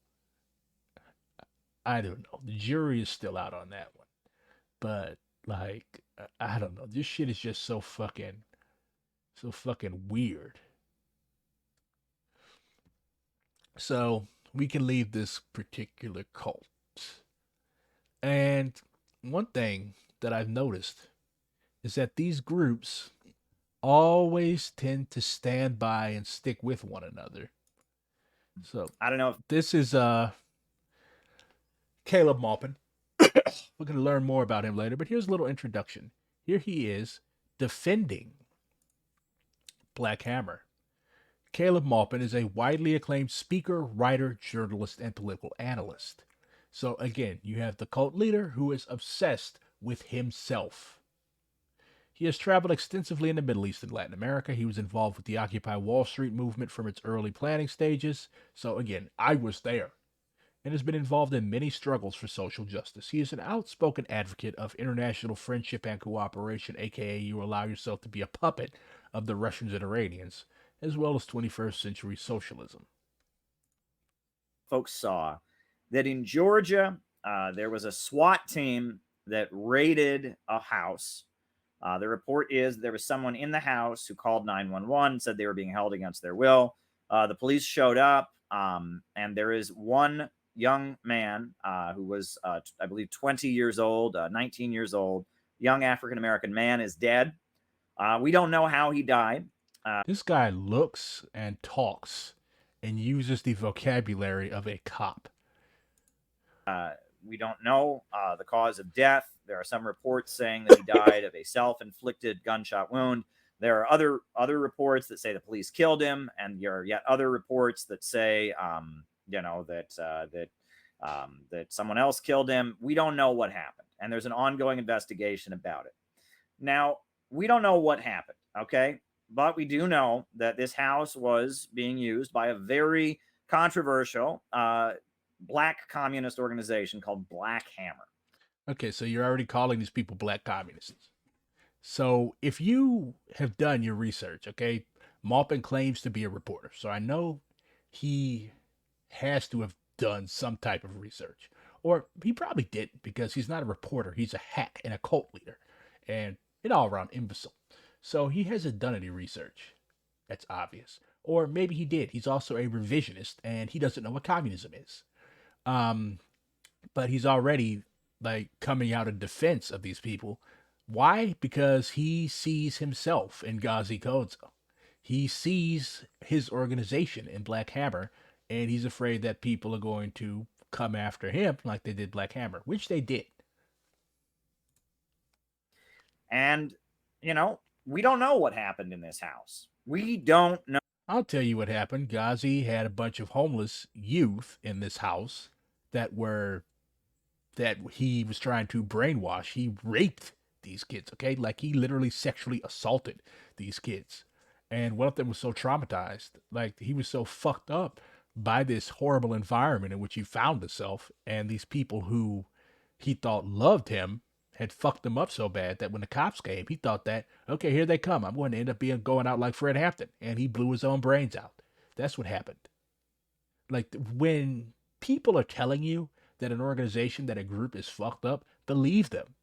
I don't know. The jury is still out on that one. But, like, I don't know. This shit is just so fucking weird. So we can leave this particular cult. And one thing that I've noticed is that these groups always tend to stand by and stick with one another. So I don't know. This is Caleb Maupin. We're going to learn more about him later, but here's a little introduction. Here he is defending Black Hammer. Caleb Maupin is a widely acclaimed speaker, writer, journalist, and political analyst. So again, you have the cult leader who is obsessed with himself. He has traveled extensively in the Middle East and Latin America. He was involved with the Occupy Wall Street movement from its early planning stages. So again, I was there. And has been involved in many struggles for social justice. He is an outspoken advocate of international friendship and cooperation, aka you allow yourself to be a puppet of the Russians and Iranians, as well as 21st century socialism. Folks saw that in Georgia, there was a SWAT team that raided a house. The report is there was someone in the house who called 911, said they were being held against their will. The police showed up, and there is one young man who was, I believe, 20 years old, 19 years old, young African-American man is dead. We don't know how he died. This guy looks and talks and uses the vocabulary of a cop. We don't know the cause of death. There are some reports saying that he died of a self-inflicted gunshot wound. There are other reports that say the police killed him, and there are yet other reports that say, that someone else killed him. We don't know what happened, and there's an ongoing investigation about it. Now, we don't know what happened, okay? But we do know that this house was being used by a very controversial black communist organization called Black Hammer. Okay, so you're already calling these people black communists. So if you have done your research, okay, Maupin claims to be a reporter. So I know he has to have done some type of research. Or he probably didn't, because he's not a reporter. He's a hack and a cult leader. And an all-around imbecile. So he hasn't done any research. That's obvious. Or maybe he did. He's also a revisionist, and he doesn't know what communism is. But he's already like coming out in defense of these people. Why? Because he sees himself in Ghazi Kodzo. He sees his organization in Black Hammer, and he's afraid that people are going to come after him like they did Black Hammer, which they did. And, we don't know what happened in this house. We don't know. I'll tell you what happened. Ghazi had a bunch of homeless youth in this house that he was trying to brainwash. He raped these kids, okay? Like, he literally sexually assaulted these kids. And one of them was so traumatized, like, he was so fucked up by this horrible environment in which he found himself, and these people who he thought loved him had fucked him up so bad that when the cops came, he thought that, okay, here they come. I'm going to end up going out like Fred Hampton. And he blew his own brains out. That's what happened. Like, when people are telling you that an organization, that a group is fucked up, believe them.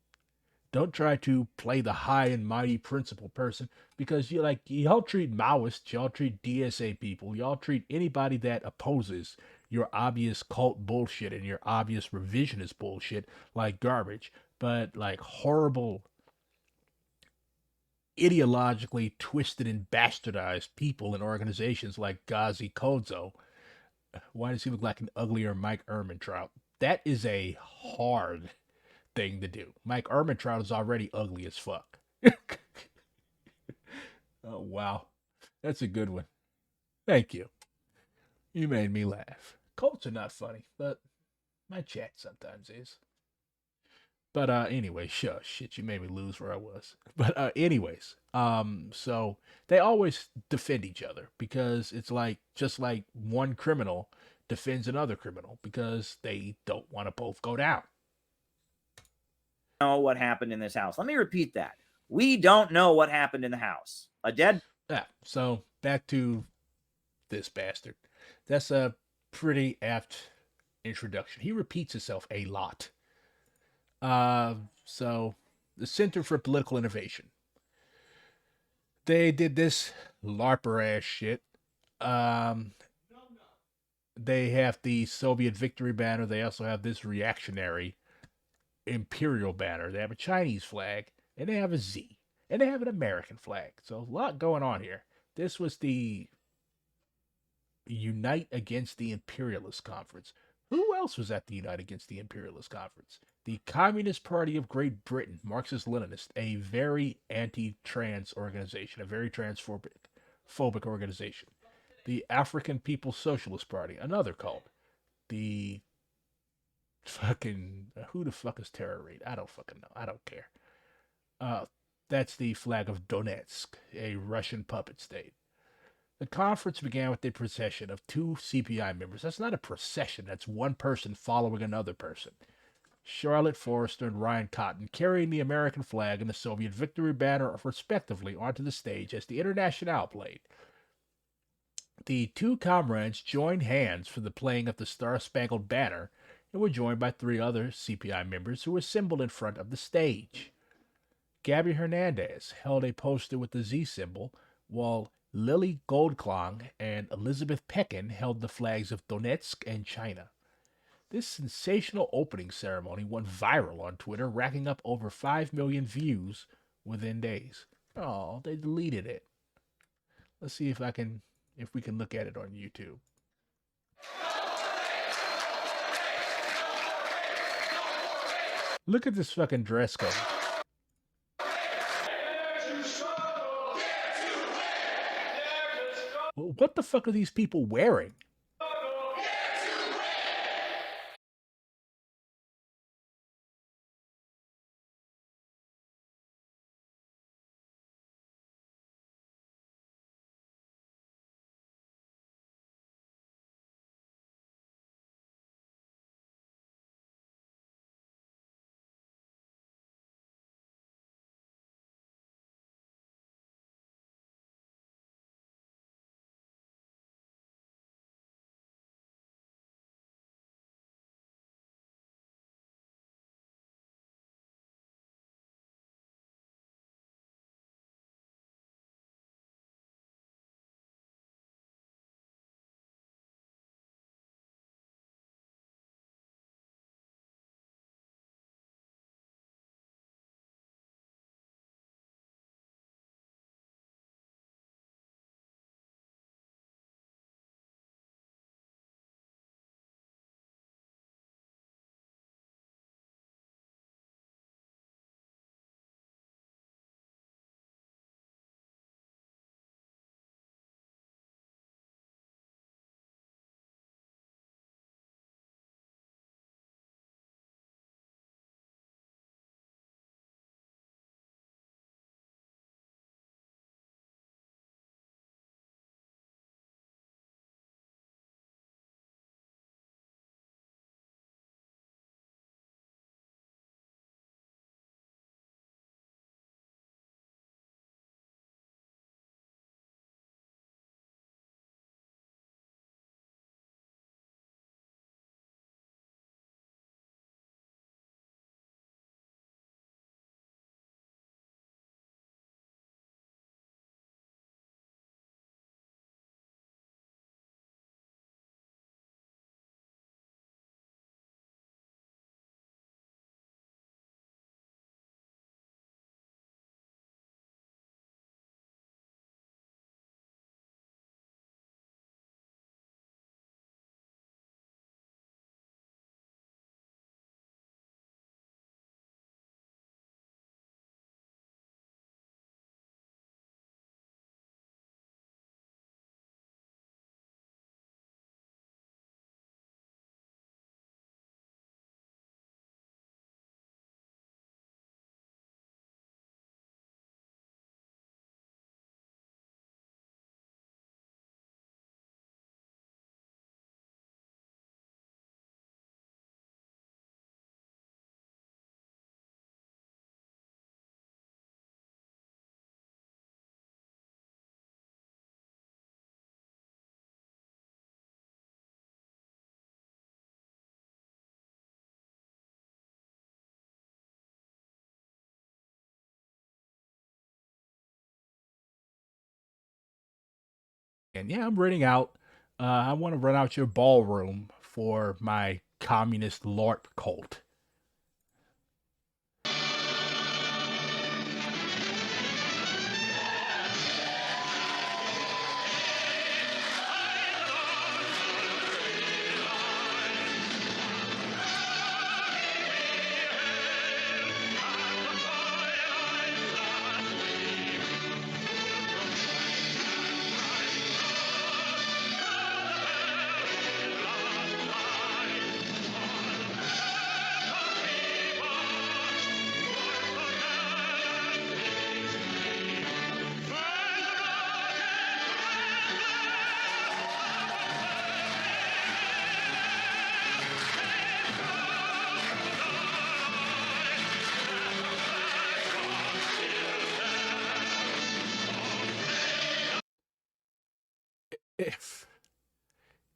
Don't try to play the high and mighty principled person, because y'all treat Maoists, y'all treat DSA people, y'all treat anybody that opposes your obvious cult bullshit and your obvious revisionist bullshit like garbage. But like horrible, ideologically twisted and bastardized people and organizations like Ghazi Kodzo, why does he look like an uglier Mike Ehrmantraut? That is a hard thing to do. Mike Ehrmantraut is already ugly as fuck. Oh, wow. That's a good one. Thank you. You made me laugh. Cults are not funny, but my chat sometimes is. But anyway, shit, you made me lose where I was. But anyways, so they always defend each other, because it's like, just like one criminal defends another criminal, because they don't want to both go down. Know what happened in this house. Let me repeat that. We don't know what happened in the house. A dead. Yeah, so back to this bastard. That's a pretty apt introduction. He repeats himself a lot. So the Center for Political Innovation. They did this LARPer ass shit. Um, they have the Soviet victory banner. They also have this reactionary imperial banner. They have a Chinese flag, and they have a Z, and they have an American flag. So a lot going on here. This was the Unite Against the Imperialist Conference. Who else was at the Unite Against the Imperialist Conference? The Communist Party of Great Britain, Marxist-Leninist, a very anti-trans organization, a very transphobic organization. The African People's Socialist Party, another cult. The fucking who the fuck is Terror Raid? I don't fucking know. I don't care. That's the flag of Donetsk, a Russian puppet state. The conference began with the procession of two CPI members. That's not a procession, that's one person following another person. Charlotte Forrester and Ryan Cotton carrying the American flag and the Soviet victory banner, respectively, onto the stage as the Internationale played. The two comrades joined hands for the playing of the Star-Spangled Banner and were joined by three other CPI members who assembled in front of the stage. Gabby Hernandez held a poster with the Z symbol, while Lily Goldklang and Elizabeth Pekin held the flags of Donetsk and China. This sensational opening ceremony went viral on Twitter, racking up over 5 million views within days. Oh, they deleted it. Let's see if we can look at it on YouTube. Look at this fucking dress code. What the fuck are these people wearing? And yeah, I'm renting out. I want to rent out your ballroom for my communist LARP cult.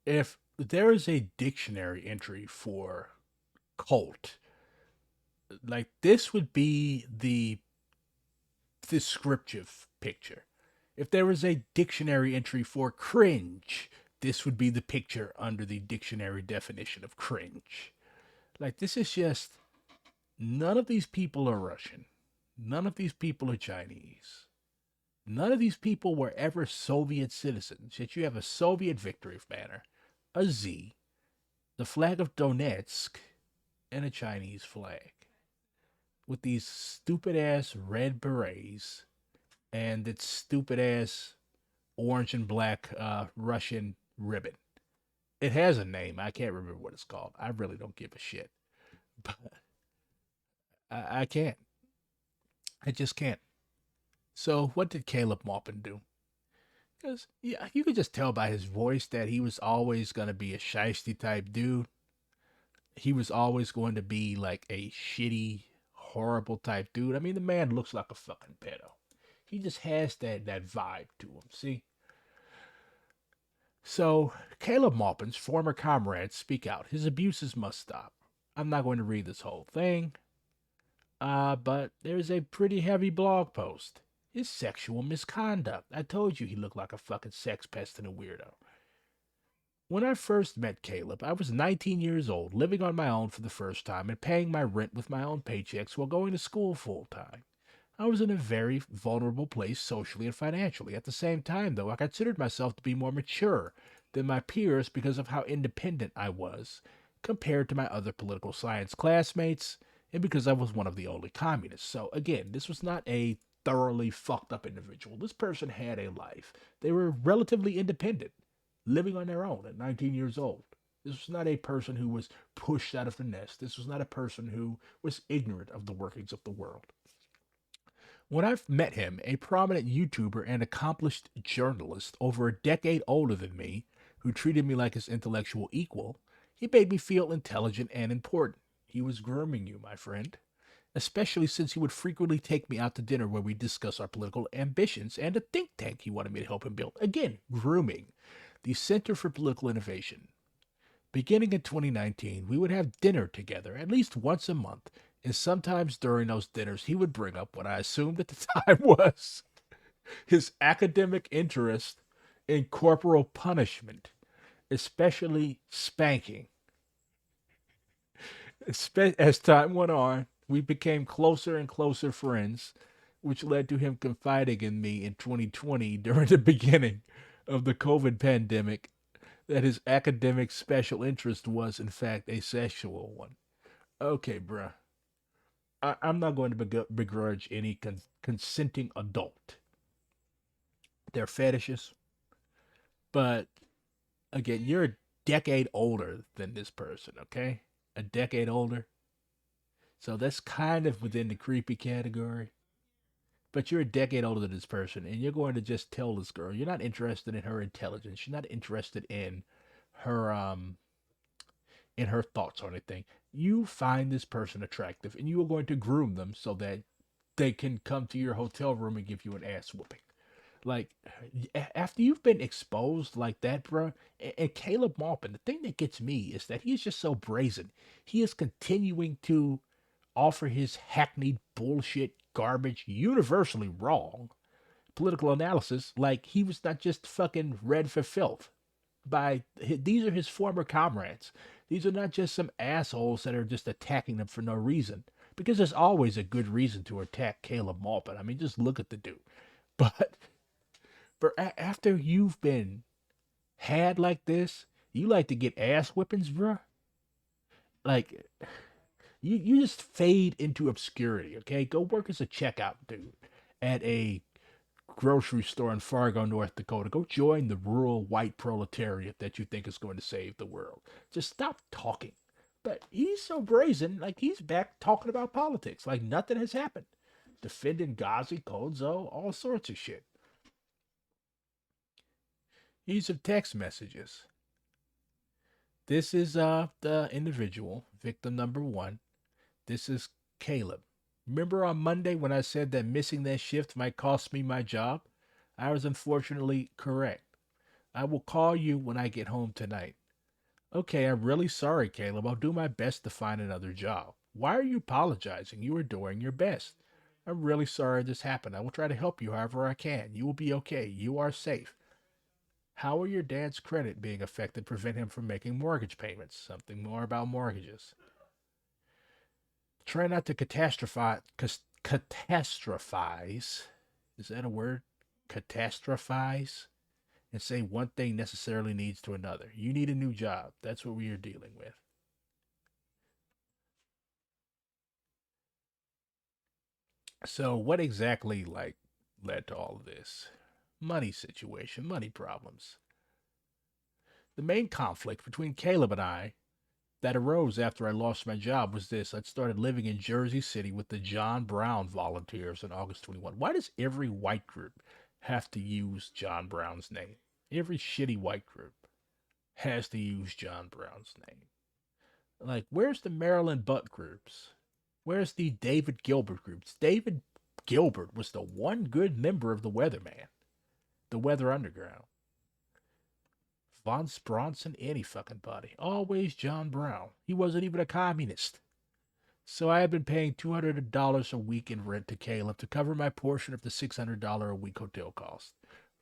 If there is a dictionary entry for cult, like this would be the descriptive picture. If there was a dictionary entry for cringe, this would be the picture under the dictionary definition of cringe. Like, this is just, none of these people are Russian. None of these people are Chinese. None of these people were ever Soviet citizens. Yet you have a Soviet victory banner, a Z, the flag of Donetsk, and a Chinese flag. With these stupid ass red berets and its stupid ass orange and black Russian ribbon. It has a name. I can't remember what it's called. I really don't give a shit. But I can't. I just can't. So what did Caleb Maupin do? Because yeah, you could just tell by his voice that he was always going to be a shiesty type dude. He was always going to be like a shitty, horrible type dude. I mean, the man looks like a fucking pedo. He just has that vibe to him, see? So, Caleb Maupin's former comrades speak out. His abuses must stop. I'm not going to read this whole thing, but there's a pretty heavy blog post. His sexual misconduct. I told you he looked like a fucking sex pest and a weirdo. When I first met Caleb, I was 19 years old, living on my own for the first time and paying my rent with my own paychecks while going to school full time. I was in a very vulnerable place socially and financially. At the same time, though, I considered myself to be more mature than my peers because of how independent I was compared to my other political science classmates and because I was one of the only communists. So again, this was not a thoroughly fucked up individual. This person had a life. They were relatively independent, living on their own at 19 years old. This was not a person who was pushed out of the nest. This was not a person who was ignorant of the workings of the world. When I met him, a prominent YouTuber and accomplished journalist over a decade older than me, who treated me like his intellectual equal, he made me feel intelligent and important. He was grooming you, my friend. Especially since he would frequently take me out to dinner where we discuss our political ambitions and a think tank he wanted me to help him build. Again, grooming. The Center for Political Innovation. Beginning in 2019, we would have dinner together at least once a month, and sometimes during those dinners he would bring up what I assumed at the time was his academic interest in corporal punishment, especially spanking. As time went on, we became closer and closer friends, which led to him confiding in me in 2020 during the beginning of the COVID pandemic that his academic special interest was, in fact, a sexual one. Okay, bruh. I'm not going to begrudge any consenting adult their fetishes, but again, you're a decade older than this person, okay? A decade older. So that's kind of within the creepy category. But you're a decade older than this person, and you're going to just tell this girl you're not interested in her intelligence. You're not interested her in her thoughts or anything. You find this person attractive, and you are going to groom them so that they can come to your hotel room and give you an ass whooping. Like, after you've been exposed like that, bro, and Caleb Maupin, the thing that gets me is that he is just so brazen. He is continuing to offer his hackneyed bullshit garbage, universally wrong, political analysis like he was not just fucking read for filth. These are his former comrades. These are not just some assholes that are just attacking them for no reason. Because there's always a good reason to attack Caleb Maupin. I mean, just look at the dude. But after you've been had like this, you like to get ass whippings, bruh? Like, you just fade into obscurity, okay? Go work as a checkout dude at a grocery store in Fargo, North Dakota. Go join the rural white proletariat that you think is going to save the world. Just stop talking. But he's so brazen, like he's back talking about politics, like nothing has happened. Defending Ghazi, Kodzo, all sorts of shit. Here's some text messages. This is the individual, victim number 1. This is Caleb. Remember on Monday when I said that missing that shift might cost me my job? I was unfortunately correct. I will call you when I get home tonight. Okay, I'm really sorry, Caleb. I'll do my best to find another job. Why are you apologizing? You are doing your best. I'm really sorry this happened. I will try to help you however I can. You will be okay. You are safe. How will your dad's credit being affected prevent him from making mortgage payments? Something more about mortgages. Try not to catastrophize. Is that a word? Catastrophize? And say one thing necessarily leads to another. You need a new job. That's what we are dealing with. So what exactly led to all of this? Money situation, money problems. The main conflict between Caleb and I that arose after I lost my job was this. I started living in Jersey City with the John Brown volunteers on August 21. Why does every white group have to use John Brown's name? Every shitty white group has to use John Brown's name. Like, where's the Marilyn Butt groups? Where's the David Gilbert groups? David Gilbert was the one good member of the Weatherman, the Weather Underground. Von Bronson, any fucking body. Always John Brown. He wasn't even a communist. So I had been paying $200 a week in rent to Caleb to cover my portion of the $600 a week hotel cost.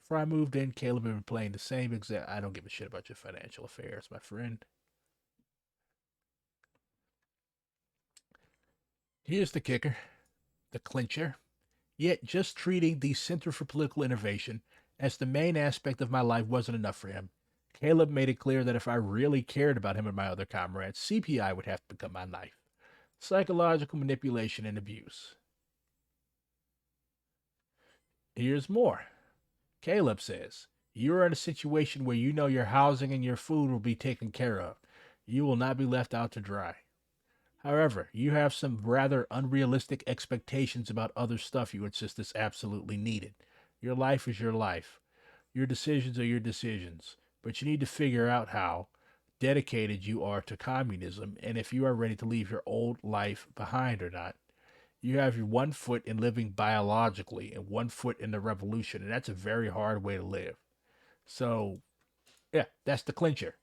Before I moved in, Caleb had been playing the same exact... I don't give a shit about your financial affairs, my friend. Here's the kicker, the clincher. Yet just treating the Center for Political Innovation as the main aspect of my life wasn't enough for him. Caleb made it clear that if I really cared about him and my other comrades, CPI would have to become my life. Psychological manipulation and abuse. Here's more. Caleb says, you are in a situation where you know your housing and your food will be taken care of. You will not be left out to dry. However, you have some rather unrealistic expectations about other stuff you insist is absolutely needed. Your life is your life. Your decisions are your decisions. But you need to figure out how dedicated you are to communism and if you are ready to leave your old life behind or not. You have your 1 foot in living biologically and 1 foot in the revolution, and that's a very hard way to live. So, yeah, that's the clincher.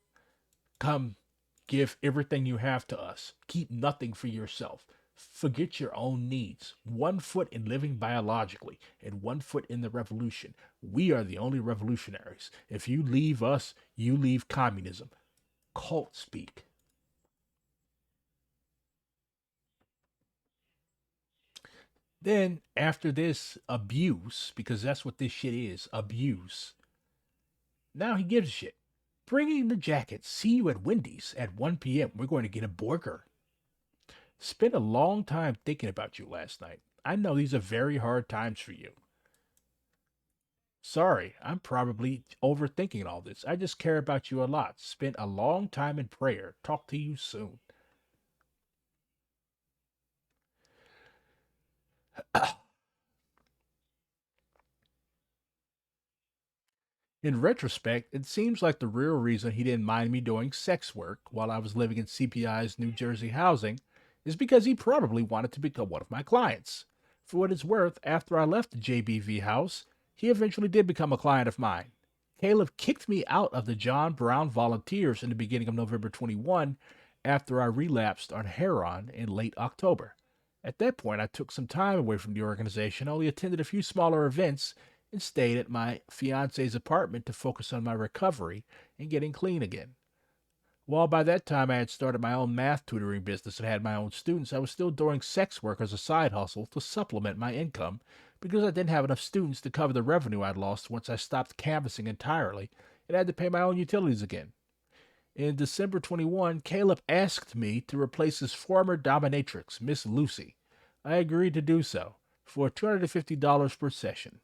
Come give everything you have to us. Keep nothing for yourself. Forget your own needs. 1 foot in living biologically and 1 foot in the revolution. We are the only revolutionaries. If you leave us, you leave communism. Cult speak. Then, after this abuse, because that's what this shit is, abuse, now he gives a shit. Bringing the jacket. See you at Wendy's at 1 p.m. We're going to get a burger. Spent a long time thinking about you last night. I know these are very hard times for you. Sorry, I'm probably overthinking all this. I just care about you a lot. Spent a long time in prayer. Talk to you soon. In retrospect, it seems like the real reason he didn't mind me doing sex work while I was living in CPI's New Jersey housing is because he probably wanted to become one of my clients. For what it's worth, after I left the JBV house, he eventually did become a client of mine. Caleb kicked me out of the John Brown Volunteers in the beginning of November 21 after I relapsed on heroin in late October. At that point, I took some time away from the organization, only attended a few smaller events, and stayed at my fiance's apartment to focus on my recovery and getting clean again. While by that time I had started my own math tutoring business and had my own students, I was still doing sex work as a side hustle to supplement my income because I didn't have enough students to cover the revenue I'd lost once I stopped canvassing entirely and had to pay my own utilities again. In December 21, Caleb asked me to replace his former dominatrix, Miss Lucy. I agreed to do so for $250 per session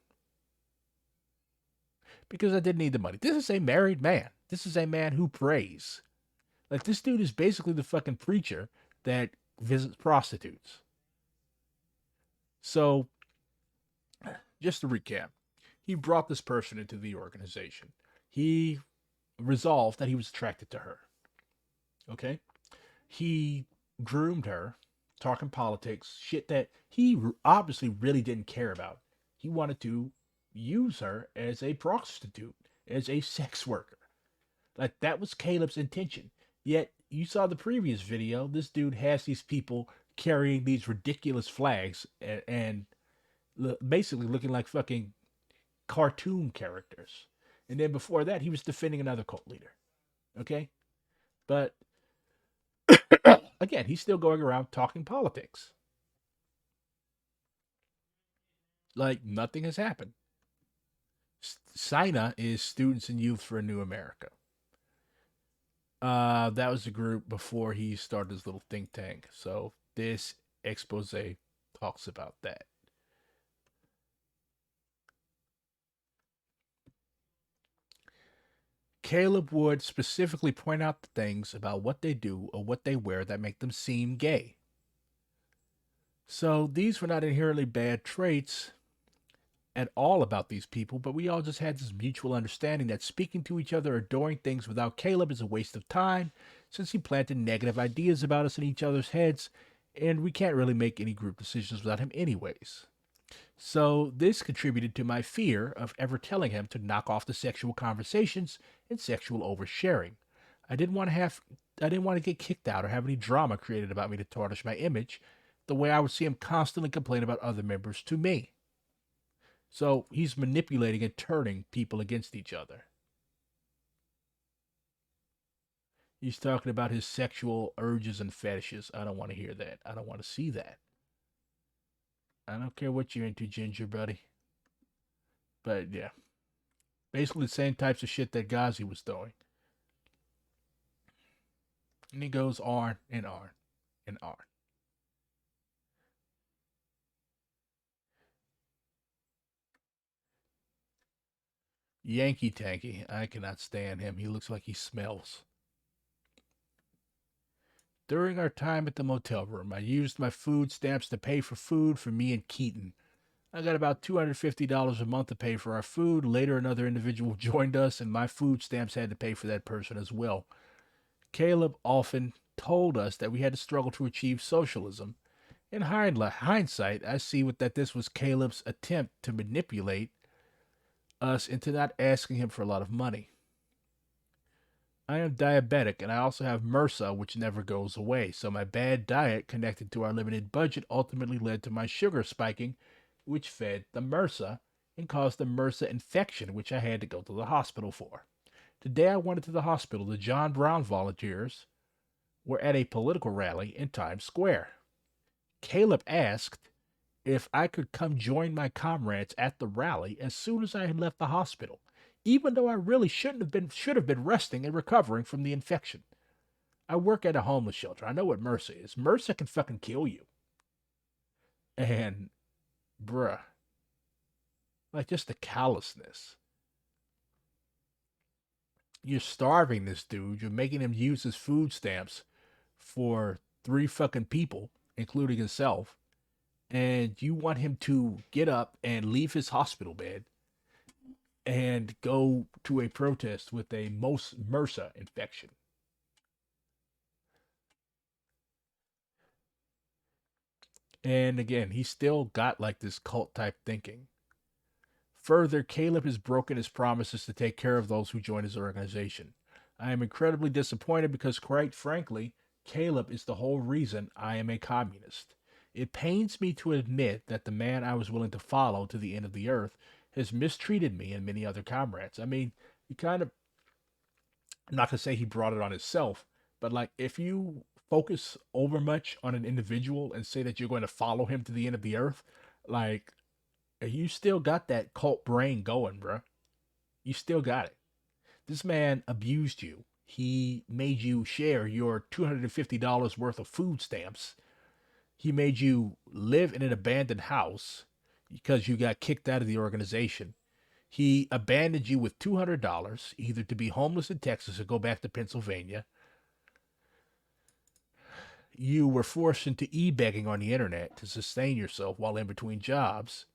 because I didn't need the money. This is a married man. This is a man who prays. Like, this dude is basically the fucking preacher that visits prostitutes. So, just to recap, he brought this person into the organization. He resolved that he was attracted to her. Okay? He groomed her, talking politics, shit that he obviously really didn't care about. He wanted to use her as a prostitute, as a sex worker. Like, that was Caleb's intention. Yet, you saw the previous video, this dude has these people carrying these ridiculous flags and basically looking like fucking cartoon characters. And then before that, he was defending another cult leader. Okay? But, again, he's still going around talking politics. Like, nothing has happened. SINA is Students and Youth for a New America. That was the group before he started his little think tank. So this expose talks about that. Caleb would specifically point out the things about what they do or what they wear that make them seem gay. So these were not inherently bad traits at all about these people, but we all just had this mutual understanding that speaking to each other or doing things without Caleb is a waste of time, since he planted negative ideas about us in each other's heads, and we can't really make any group decisions without him anyways. So this contributed to my fear of ever telling him to knock off the sexual conversations and sexual oversharing. I didn't want to get kicked out or have any drama created about me to tarnish my image, the way I would see him constantly complain about other members to me. So he's manipulating and turning people against each other. He's talking about his sexual urges and fetishes. I don't want to hear that. I don't want to see that. I don't care what you're into, Ginger, buddy. But yeah. Basically the same types of shit that Ghazi was doing. And he goes on and on and on. Yankee Tanky. I cannot stand him. He looks like he smells. During our time at the motel room, I used my food stamps to pay for food for me and Keaton. I got about $250 a month to pay for our food. Later, another individual joined us, and my food stamps had to pay for that person as well. Caleb often told us that we had to struggle to achieve socialism. In hindsight, I see that this was Caleb's attempt to manipulate us into not asking him for a lot of money. I am diabetic, and I also have MRSA, which never goes away, so my bad diet connected to our limited budget ultimately led to my sugar spiking, which fed the MRSA and caused the MRSA infection, which I had to go to the hospital for. Today I went to the hospital. The John Brown volunteers were at a political rally in Times Square. Caleb asked if I could come join my comrades at the rally as soon as I had left the hospital, even though I really should have been resting and recovering from the infection. I work at a homeless shelter. I know what MRSA is. MRSA can fucking kill you. And, bruh, like, just the callousness. You're starving this dude. You're making him use his food stamps for 3 fucking people, including himself. And you want him to get up and leave his hospital bed and go to a protest with a MRSA infection. And again, he's still got like this cult type thinking. Further, Caleb has broken his promises to take care of those who join his organization. I am incredibly disappointed because, quite frankly, Caleb is the whole reason I am a communist. It pains me to admit that the man I was willing to follow to the end of the earth has mistreated me and many other comrades. I mean, you kind of, not to say he brought it on himself, but like if you focus over much on an individual and say that you're going to follow him to the end of the earth, like you still got that cult brain going, bruh. You still got it. This man abused you. He made you share your $250 worth of food stamps. He made you live in an abandoned house because you got kicked out of the organization. He abandoned you with $200, either to be homeless in Texas or go back to Pennsylvania. You were forced into e-begging on the internet to sustain yourself while in between jobs.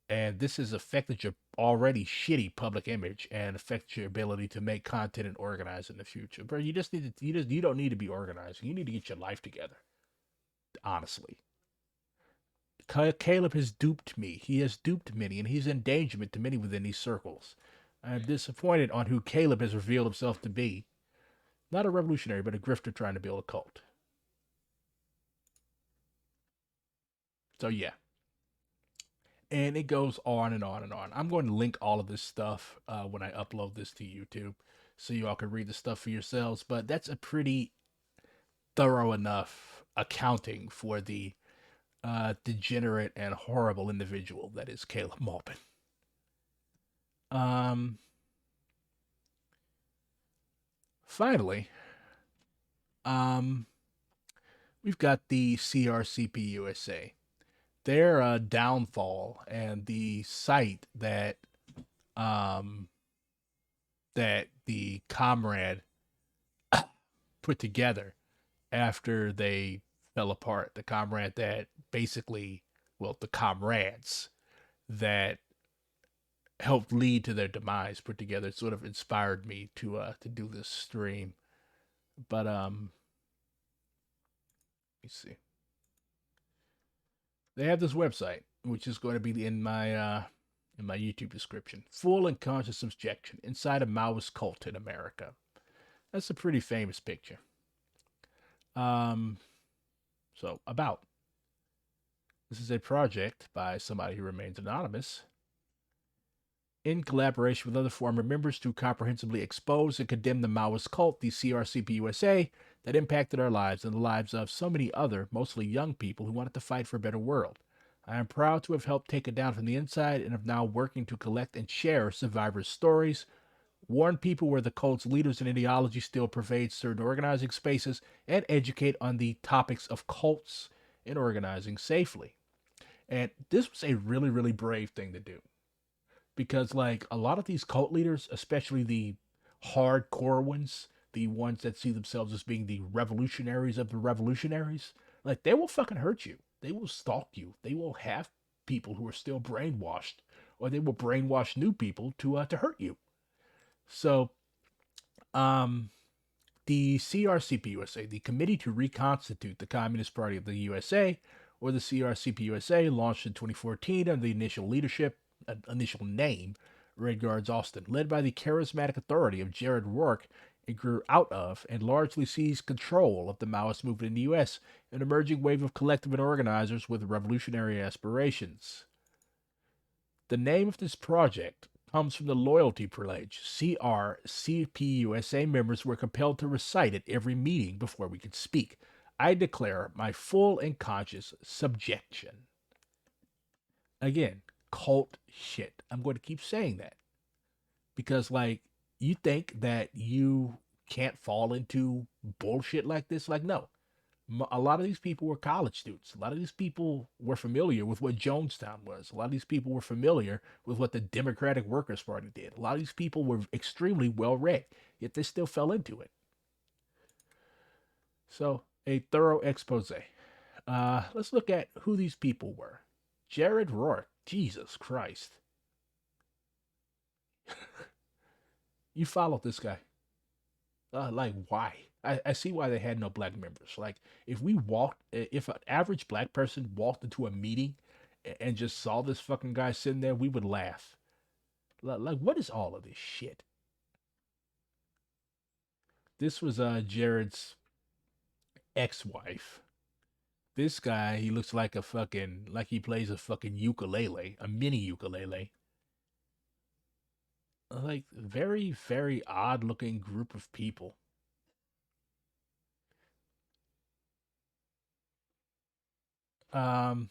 And this has affected your already shitty public image and affects your ability to make content and organize in the future. Bro, you just need to, you don't need to be organizing. You need to get your life together. Honestly. Caleb has duped me. He has duped many, and he's endangerment to many within these circles. I am disappointed on who Caleb has revealed himself to be. Not a revolutionary, but a grifter trying to build a cult. So yeah. And it goes on and on and on. I'm going to link all of this stuff when I upload this to YouTube so you all can read the stuff for yourselves. But that's a pretty thorough enough accounting for the degenerate and horrible individual that is Caleb Maupin. Finally, we've got the CRCP USA. Their downfall and the site that that the comrade put together after they fell apart. The comrade that basically, well, the comrades that helped lead to their demise put together. It sort of inspired me to do this stream. But let me see. They have this website, which is going to be in my YouTube description. Full and conscious subjection inside a Maoist cult in America. That's a pretty famous picture. So about. This is a project by somebody who remains anonymous in collaboration with other former members to comprehensively expose and condemn the Maoist cult, the CRCP USA, that impacted our lives and the lives of so many other, mostly young people who wanted to fight for a better world. I am proud to have helped take it down from the inside and am now working to collect and share survivors' stories, warn people where the cult's leaders and ideology still pervade certain organizing spaces, and educate on the topics of cults and organizing safely. And this was a really, really brave thing to do. Because, like, a lot of these cult leaders, especially the hardcore ones, the ones that see themselves as being the revolutionaries of the revolutionaries, like, they will fucking hurt you. They will stalk you. They will have people who are still brainwashed, or they will brainwash new people to hurt you. So, the CRCP USA, the Committee to Reconstitute the Communist Party of the USA, or the CRCP USA, launched in 2014 under the initial name, Red Guards Austin, led by the charismatic authority of Jared Rourke. It grew out of and largely seized control of the Maoist movement in the U.S., an emerging wave of collective and organizers with revolutionary aspirations. The name of this project comes from the loyalty pledge CRCP USA members were compelled to recite at every meeting before we could speak. I declare my full and conscious subjection. Again, cult shit. I'm going to keep saying that. Because, like, you think that you can't fall into bullshit like this? Like, no. A lot of these people were college students. A lot of these people were familiar with what Jonestown was. A lot of these people were familiar with what the Democratic Workers' Party did. A lot of these people were extremely well read, yet they still fell into it. So, a thorough expose. Let's look at who these people were. Jared Rourke. Jesus Christ. You followed this guy. Like, why? I see why they had no black members. Like, if an average black person walked into a meeting and just saw this fucking guy sitting there, we would laugh. Like, what is all of this shit? This was Jared's ex-wife. This guy, he looks like he plays a fucking ukulele, a mini ukulele. Like, very, very odd looking group of people. Um,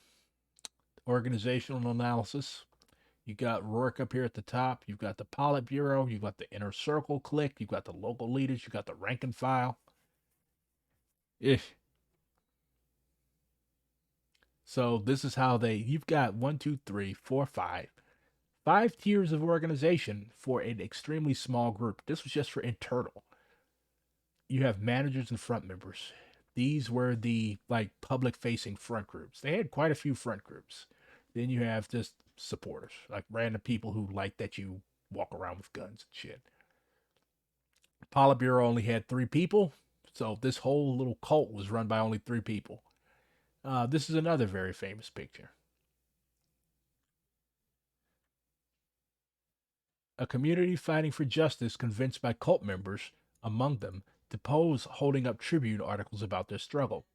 Organizational analysis. You got Rourke up here at the top. You've got the Politburo. You've got the inner circle clique. You've got the local leaders. You've got the rank and file. Ish. So this is how you've got 5 tiers of organization for an extremely small group. This was just for internal. You have managers and front members. These were the like public facing front groups. They had quite a few front groups. Then you have just supporters, like random people who like that you walk around with guns and shit. Politburo only had 3 people, so this whole little cult was run by only 3 people. This is another very famous picture. A community fighting for justice convinced by cult members, among them, to pose holding up Tribune articles about their struggle.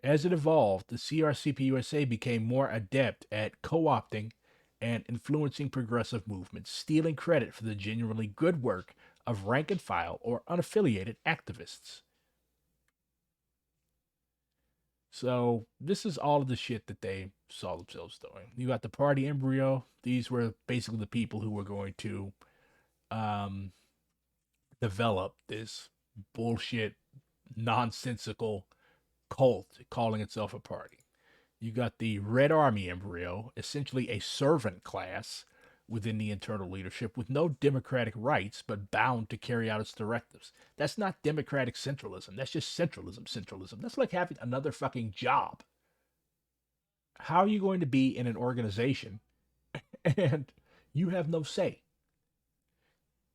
As it evolved, the CRCP USA became more adept at co-opting and influencing progressive movements, stealing credit for the genuinely good work of rank and file or unaffiliated activists. So this is all of the shit that they saw themselves doing. You got the party embryo. These were basically the people who were going to develop this bullshit, nonsensical cult calling itself a party. You got the Red Army embryo, essentially a servant class within the internal leadership with no democratic rights but bound to carry out its directives. That's not democratic centralism. That's just centralism. That's like having another fucking job. How are you going to be in an organization and you have no say?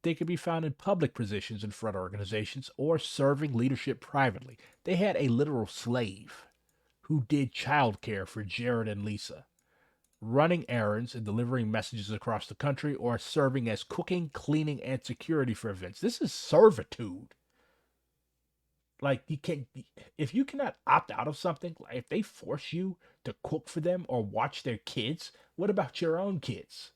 They could be found in public positions in front organizations or serving leadership privately. They had a literal slave who did childcare for Jared and Lisa, running errands and delivering messages across the country, or serving as cooking, cleaning, and security for events. This is servitude. Like, if you cannot opt out of something, like if they force you to cook for them or watch their kids, what about your own kids?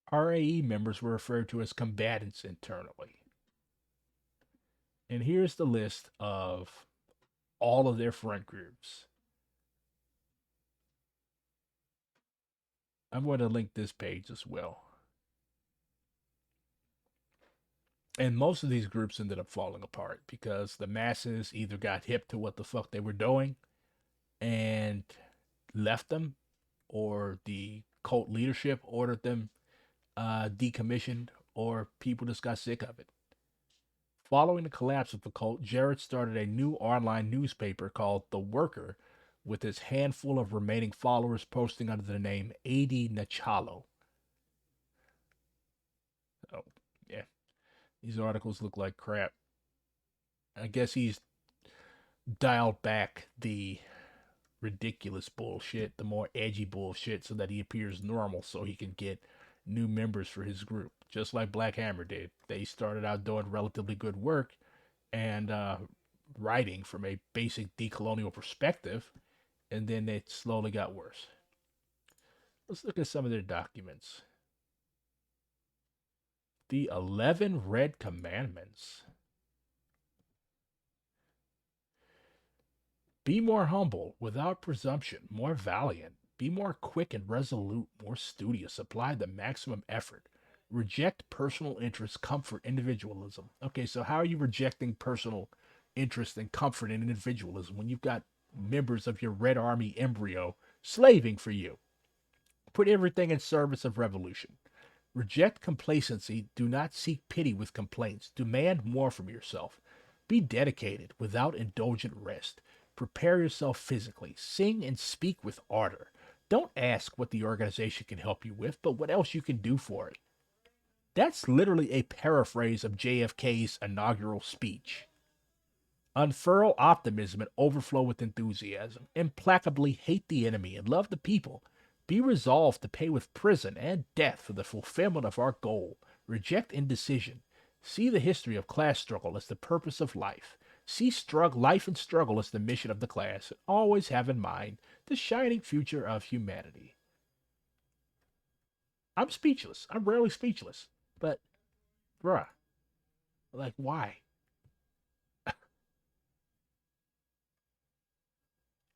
RAE members were referred to as combatants internally. And here's the list of all of their front groups. I'm going to link this page as well. And most of these groups ended up falling apart because the masses either got hip to what the fuck they were doing and left them, or the cult leadership ordered them decommissioned, or people just got sick of it. Following the collapse of the cult, Jared started a new online newspaper called The Worker, with its handful of remaining followers posting under the name A.D. Nachalo. Oh, yeah. These articles look like crap. I guess he's dialed back the ridiculous bullshit, the more edgy bullshit, so that he appears normal, so he can get new members for his group, just like Black Hammer did. They started out doing relatively good work and writing from a basic decolonial perspective, and then it slowly got worse. Let's look at some of their documents. The 11 Red Commandments. Be more humble, without presumption, more valiant. Be more quick and resolute, more studious. Apply the maximum effort. Reject personal interest, comfort, individualism. Okay, so how are you rejecting personal interest and comfort and individualism when you've got members of your Red Army embryo slaving for you? Put everything in service of revolution. Reject complacency. Do not seek pity with complaints. Demand more from yourself. Be dedicated without indulgent rest. Prepare yourself physically. Sing and speak with ardor. Don't ask what the organization can help you with, but what else you can do for it. That's literally a paraphrase of JFK's inaugural speech. Unfurl optimism and overflow with enthusiasm. Implacably hate the enemy and love the people. Be resolved to pay with prison and death for the fulfillment of our goal. Reject indecision. See the history of class struggle as the purpose of life. See life and struggle as the mission of the class, and always have in mind the shining future of humanity. I'm speechless. I'm rarely speechless. But, bruh, like, why?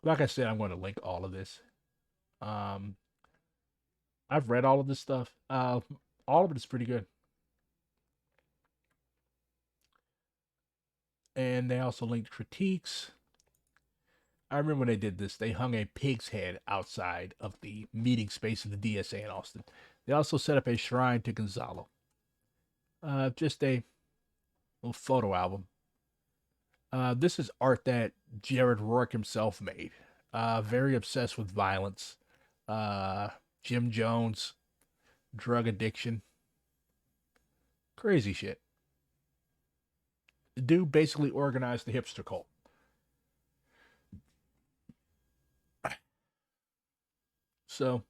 Like I said, I'm going to link all of this. I've read all of this stuff. All of it is pretty good. And they also linked critiques. I remember when they did this, they hung a pig's head outside of the meeting space of the DSA in Austin. They also set up a shrine to Gonzalo. Just a little photo album. This is art that Jared Rourke himself made. Very obsessed with violence. Jim Jones, drug addiction. Crazy shit. The dude basically organized the hipster cult. So,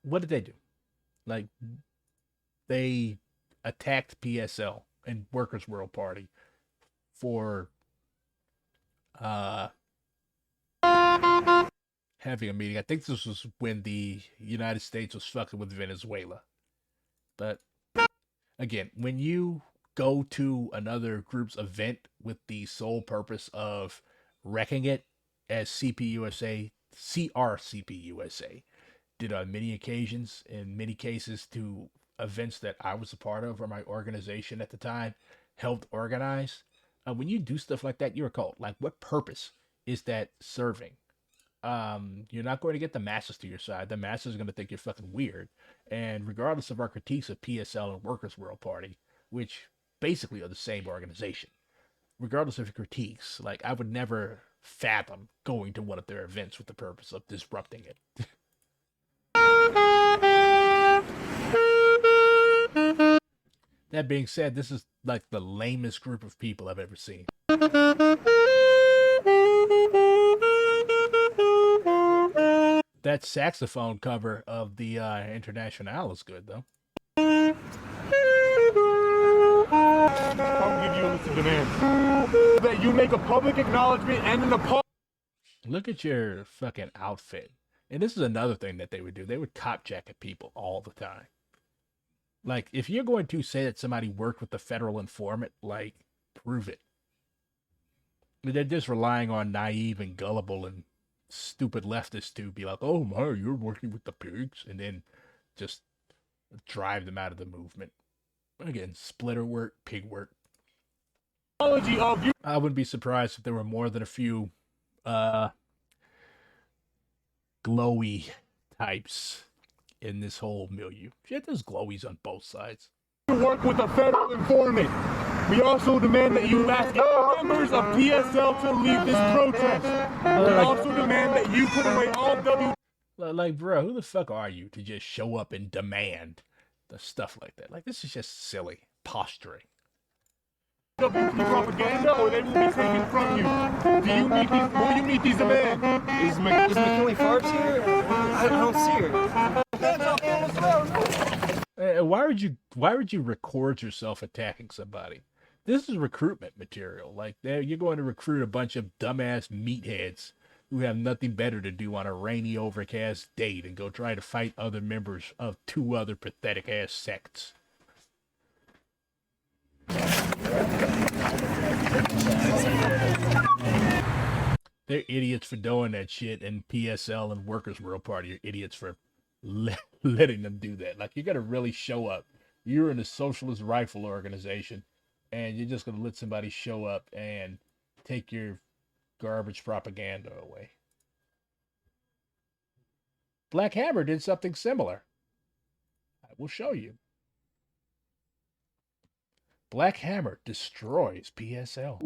what did they do? Like, they attacked PSL and Workers' World Party for having a meeting. I think this was when the United States was fucking with Venezuela. But again, when you go to another group's event with the sole purpose of wrecking it, as CRCP USA did on many occasions, in many cases to events that I was a part of or my organization at the time helped organize. When you do stuff like that, you're a cult. Like, what purpose is that serving? You're not going to get the masses to your side. The masses are going to think you're fucking weird. And regardless of our critiques of PSL and Workers' World Party, which basically are the same organization, regardless of your critiques, like, I would never fathom going to one of their events with the purpose of disrupting it. That being said, this is like the lamest group of people I've ever seen. That saxophone cover of the Internationale is good, though. I'll give you a list of demands. That you make a public acknowledgement and an apology. Look at your fucking outfit. And this is another thing that they would do. They would cop jacket people all the time. Like, if you're going to say that somebody worked with the federal informant, like, prove it. They're just relying on naive and gullible and stupid leftists to be like, oh my, you're working with the pigs, and then just drive them out of the movement. Again, splitter work, pig work. I wouldn't be surprised if there were more than a few glowy types in this whole milieu. Shit, there's glowies on both sides. To work with a federal informant. We also demand that you ask all members of PSL to leave this protest. We also demand that you put away all Like, bro, who the fuck are you to just show up and demand the stuff like that? Like, this is just silly posturing. WP propaganda, or they will be taken from you. Will you meet these demands? Is McKinley Forbes here? I don't see her. Why would you record yourself attacking somebody? This is recruitment material. Like, you're going to recruit a bunch of dumbass meatheads who have nothing better to do on a rainy, overcast day than go try to fight other members of two other pathetic ass sects. They're idiots for doing that shit, and PSL and Workers' World Party are idiots for letting them do that. Like, you gotta really show up. You're in a socialist rifle organization, and you're just gonna let somebody show up and take your garbage propaganda away. Black Hammer did something similar. I will show you. Black Hammer destroys PSL.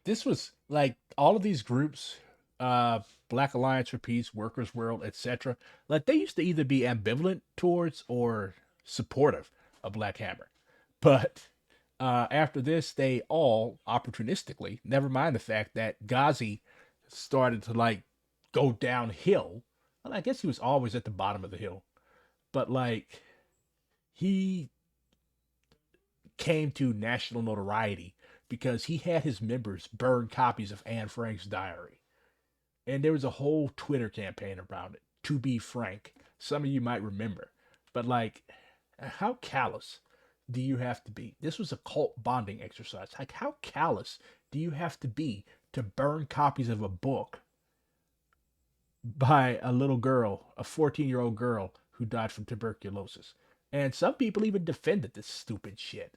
This was like all of these groups, Black Alliance for Peace, Workers' World, etc. Like, they used to either be ambivalent towards or supportive of Black Hammer. But after this, they all opportunistically, never mind the fact that Ghazi started to like go downhill. Well, I guess he was always at the bottom of the hill. But like, he came to national notoriety because he had his members burn copies of Anne Frank's diary. And there was a whole Twitter campaign around it, to be frank. Some of you might remember. But like, how callous do you have to be? This was a cult bonding exercise. Like, how callous do you have to be to burn copies of a book by a little girl, a 14-year-old girl who died from tuberculosis? And some people even defended this stupid shit.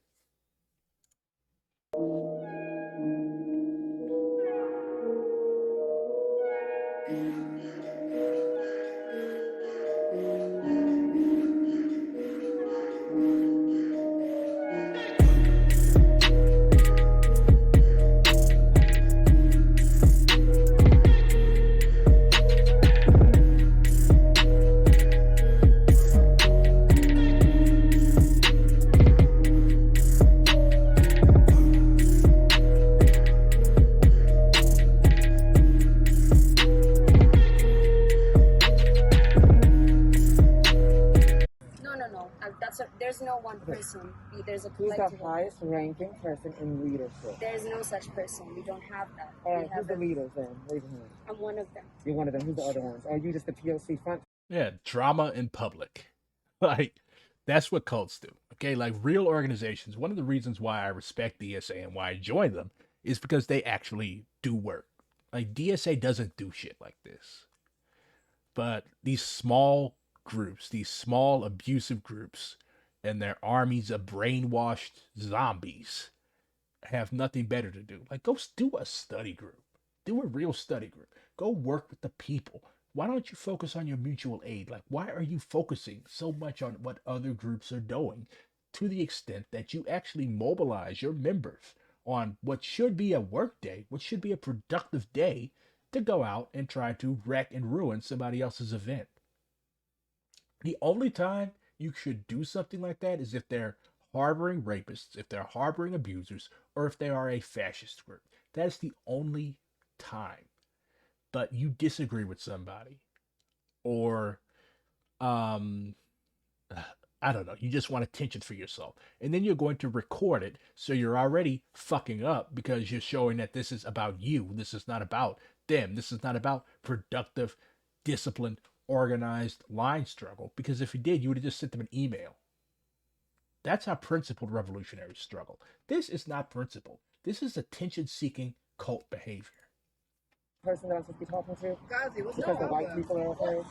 There's no one person. There's a Who's the collective. highest ranking person in leadership? There's no such person. We don't have that. All We right, have who's the leaders then? Raise your hand. I'm one of them. You're one of them. Who's the other ones? Are you just the POC front? Yeah, drama in public. Like, that's what cults do. Okay, like real organizations. One of the reasons why I respect DSA and why I join them is because they actually do work. Like, DSA doesn't do shit like this. But these small groups, these small abusive groups, and their armies of brainwashed zombies have nothing better to do. Like, go do a study group. Do a real study group. Go work with the people. Why don't you focus on your mutual aid? Like, why are you focusing so much on what other groups are doing to the extent that you actually mobilize your members on what should be a work day, what should be a productive day, to go out and try to wreck and ruin somebody else's event? The only time you should do something like that is if they're harboring rapists, if they're harboring abusers, or if they are a fascist group. That is the only time. But you disagree with somebody, or I don't know, you just want attention for yourself, and then you're going to record it, so you're already fucking up because you're showing that this is about you. This is not about them. This is not about productive, disciplined, organized line struggle, because if you did, you would have just sent them an email. That's how principled revolutionaries struggle. This is not principled. This is attention-seeking cult behavior. Person that I'm supposed to be talking to? Because the white people are okay?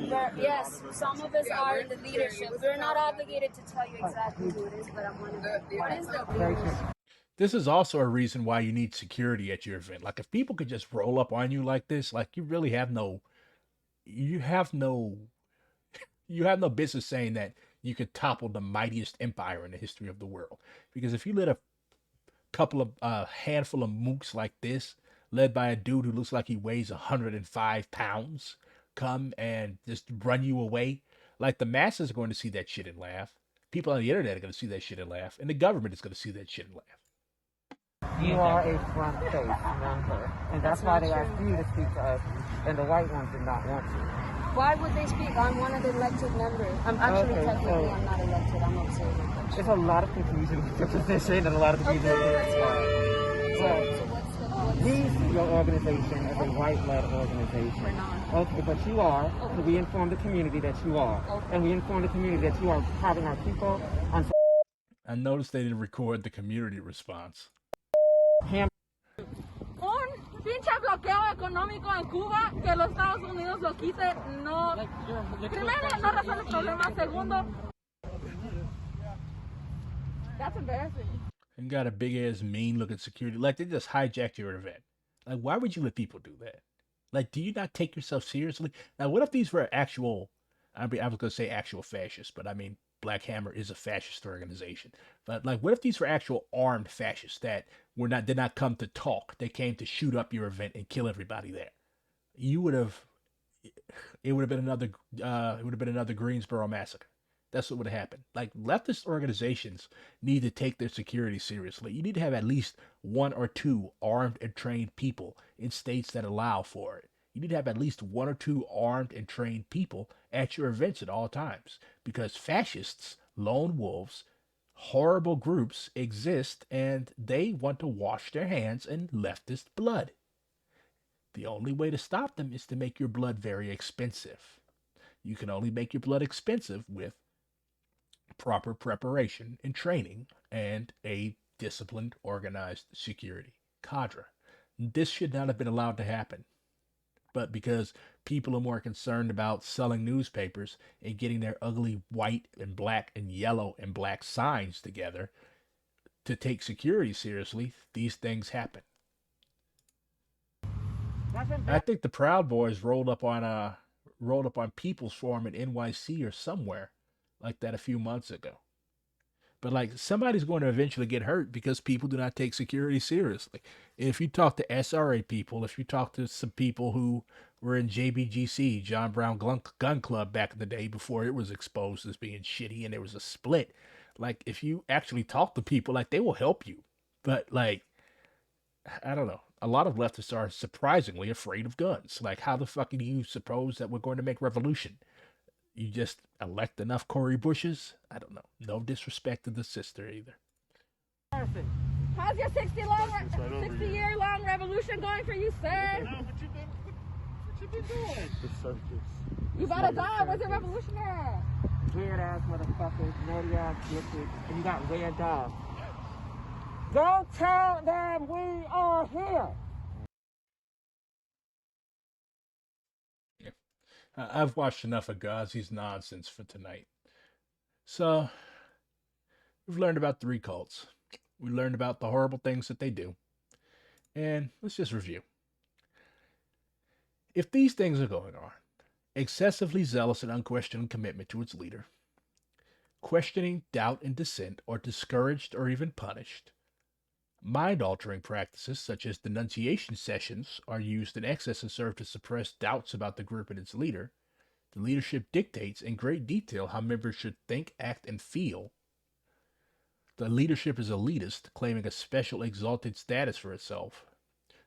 Look, yes, some of us are in the leadership. We're not obligated to tell you exactly who it is, but I'm one of them. What is the This is also a reason why you need security at your event. Like, if people could just roll up on you like this, like, you really have no business saying that you could topple the mightiest empire in the history of the world. Because if you let a handful of mooks like this, led by a dude who looks like he weighs 105 pounds, come and just run you away, like, the masses are going to see that shit and laugh. People on the internet are going to see that shit and laugh, and the government is going to see that shit and laugh. You are a front face member, and that's why they asked you to speak to us, and the white ones did not want to. Why would they speak? I'm one of the elected members. I'm actually technically I'm not elected. I'm observing. There's a lot of confusion with your position and a lot of confusion with your your organization is a white-led organization. We're not. Okay, but you are. Okay. So we inform the community that you are. Okay. And we inform the community that you are having our people on... I noticed they didn't record the community response. Un pinche bloqueo económico en Cuba, que los Estados Unidos lo quite, no. Primero, no resuelve el problema. Segundo, that's embarrassing. And got a big ass mean looking security. Like, they just hijacked your event. Like, why would you let people do that? Like, do you not take yourself seriously? Now, what if these were actual, I was going to say actual fascists, but I mean, Black Hammer is a fascist organization. But like, what if these were actual armed fascists that did not come to talk? They came to shoot up your event and kill everybody there. It would have been another Greensboro massacre. That's what would have happened. Like, leftist organizations need to take their security seriously. You need to have at least 1 or 2 armed and trained people in states that allow for it. You need to have at least 1 or 2 armed and trained people at your events at all times. Because fascists, lone wolves, horrible groups exist and they want to wash their hands in leftist blood. The only way to stop them is to make your blood very expensive. You can only make your blood expensive with proper preparation and training and a disciplined, organized security cadre. This should not have been allowed to happen. But because people are more concerned about selling newspapers and getting their ugly white and black and yellow and black signs together to take security seriously, these things happen. I think the Proud Boys rolled up on People's Forum in NYC or somewhere like that a few months ago. But like somebody's going to eventually get hurt because people do not take security seriously. If you talk to SRA people, if you talk to some people who were in JBGC, John Brown Gun Club back in the day before it was exposed as being shitty and there was a split, like if you actually talk to people, like they will help you. But like, I don't know. A lot of leftists are surprisingly afraid of guns. Like, how the fuck do you suppose that we're going to make revolution? You just elect enough Cory Bushes? I don't know. No disrespect to the sister either. How's your 60-year-long revolution going for you, sir? No, what you been doing? You better die. Where's your revolution at? Weird ass motherfuckers, nerdy ass bitches, and you got red dogs. Don't tell them we are here. I've watched enough of Ghazi's nonsense for tonight. So, we've learned about 3 cults. We learned about the horrible things that they do. And let's just review. If these things are going on, excessively zealous and unquestioning commitment to its leader, questioning, doubt, and dissent are discouraged or even punished, mind-altering practices such as denunciation sessions are used in excess and serve to suppress doubts about the group and its leader. The leadership dictates in great detail how members should think, act, and feel. The leadership is elitist, claiming a special exalted status for itself.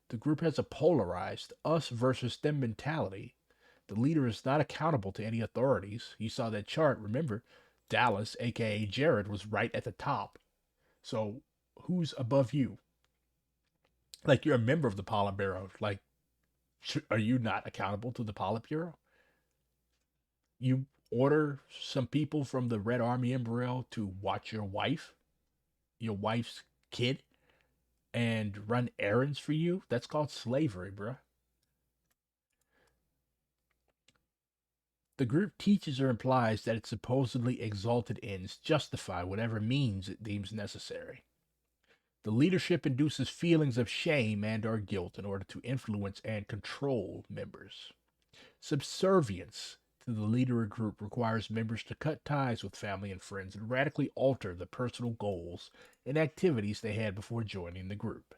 The group has a polarized us versus them mentality. The leader is not accountable to any authorities. You saw that chart, remember? Dallas, aka Jared, was right at the top. So who's above you? Like, you're a member of the Politburo. Like, are you not accountable to the Politburo? You order some people from the Red Army umbrella to watch your wife's kid, and run errands for you? That's called slavery, bruh. The group teaches or implies that its supposedly exalted ends justify whatever means it deems necessary. The leadership induces feelings of shame and or guilt in order to influence and control members. Subservience to the leader or group requires members to cut ties with family and friends and radically alter the personal goals and activities they had before joining the group.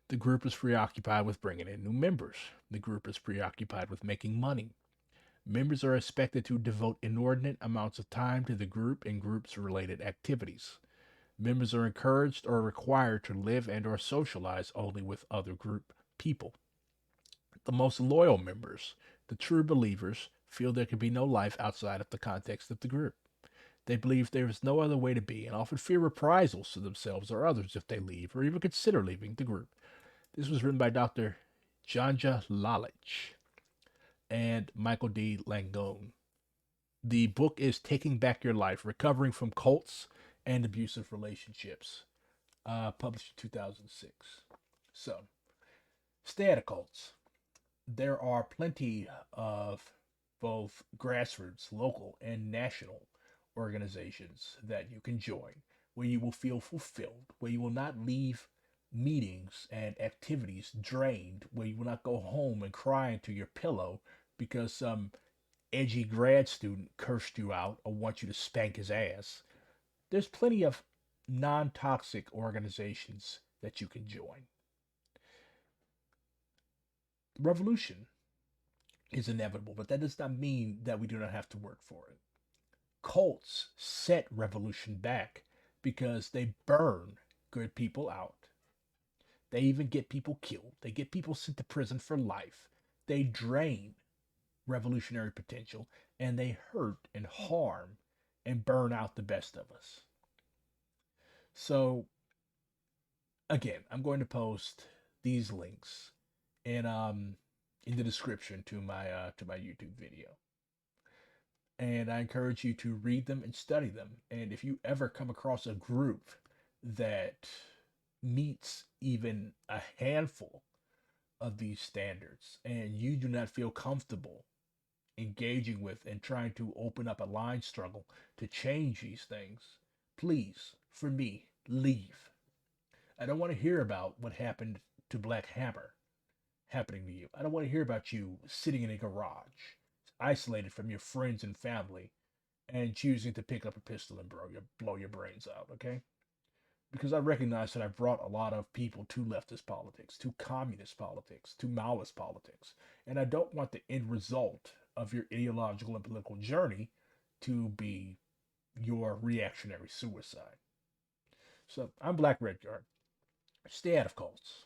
The group is preoccupied with bringing in new members. The group is preoccupied with making money. Members are expected to devote inordinate amounts of time to the group and groups related activities. Members are encouraged or required to live and or socialize only with other group people. The most loyal members, the true believers, feel there can be no life outside of the context of the group. They believe there is no other way to be and often fear reprisals to themselves or others if they leave or even consider leaving the group. This was written by Dr. Janja Lalich and Michael D. Langone. The book is Taking Back Your Life, Recovering from Cults and Abusive Relationships, published in 2006. So, stay out of cults. There are plenty of both grassroots, local, and national organizations that you can join, where you will feel fulfilled, where you will not leave meetings and activities drained, where you will not go home and cry into your pillow because some edgy grad student cursed you out or wants you to spank his ass. There's plenty of non-toxic organizations that you can join. Revolution is inevitable, but that does not mean that we do not have to work for it. Cults set revolution back because they burn good people out. They even get people killed. They get people sent to prison for life. They drain revolutionary potential, and they hurt and harm and burn out the best of us. So again, I'm going to post these links in the description to my YouTube video. And I encourage you to read them and study them. And if you ever come across a group that meets even a handful of these standards and you do not feel comfortable engaging with and trying to open up a line struggle to change these things, please, for me, leave. I don't want to hear about what happened to Black Hammer happening to you. I don't want to hear about you sitting in a garage, isolated from your friends and family, and choosing to pick up a pistol and blow your brains out, okay? Because I recognize that I brought a lot of people to leftist politics, to communist politics, to Maoist politics, and I don't want the end result of your ideological and political journey to be your reactionary suicide. So I'm Black Redguard. Stay out of cults.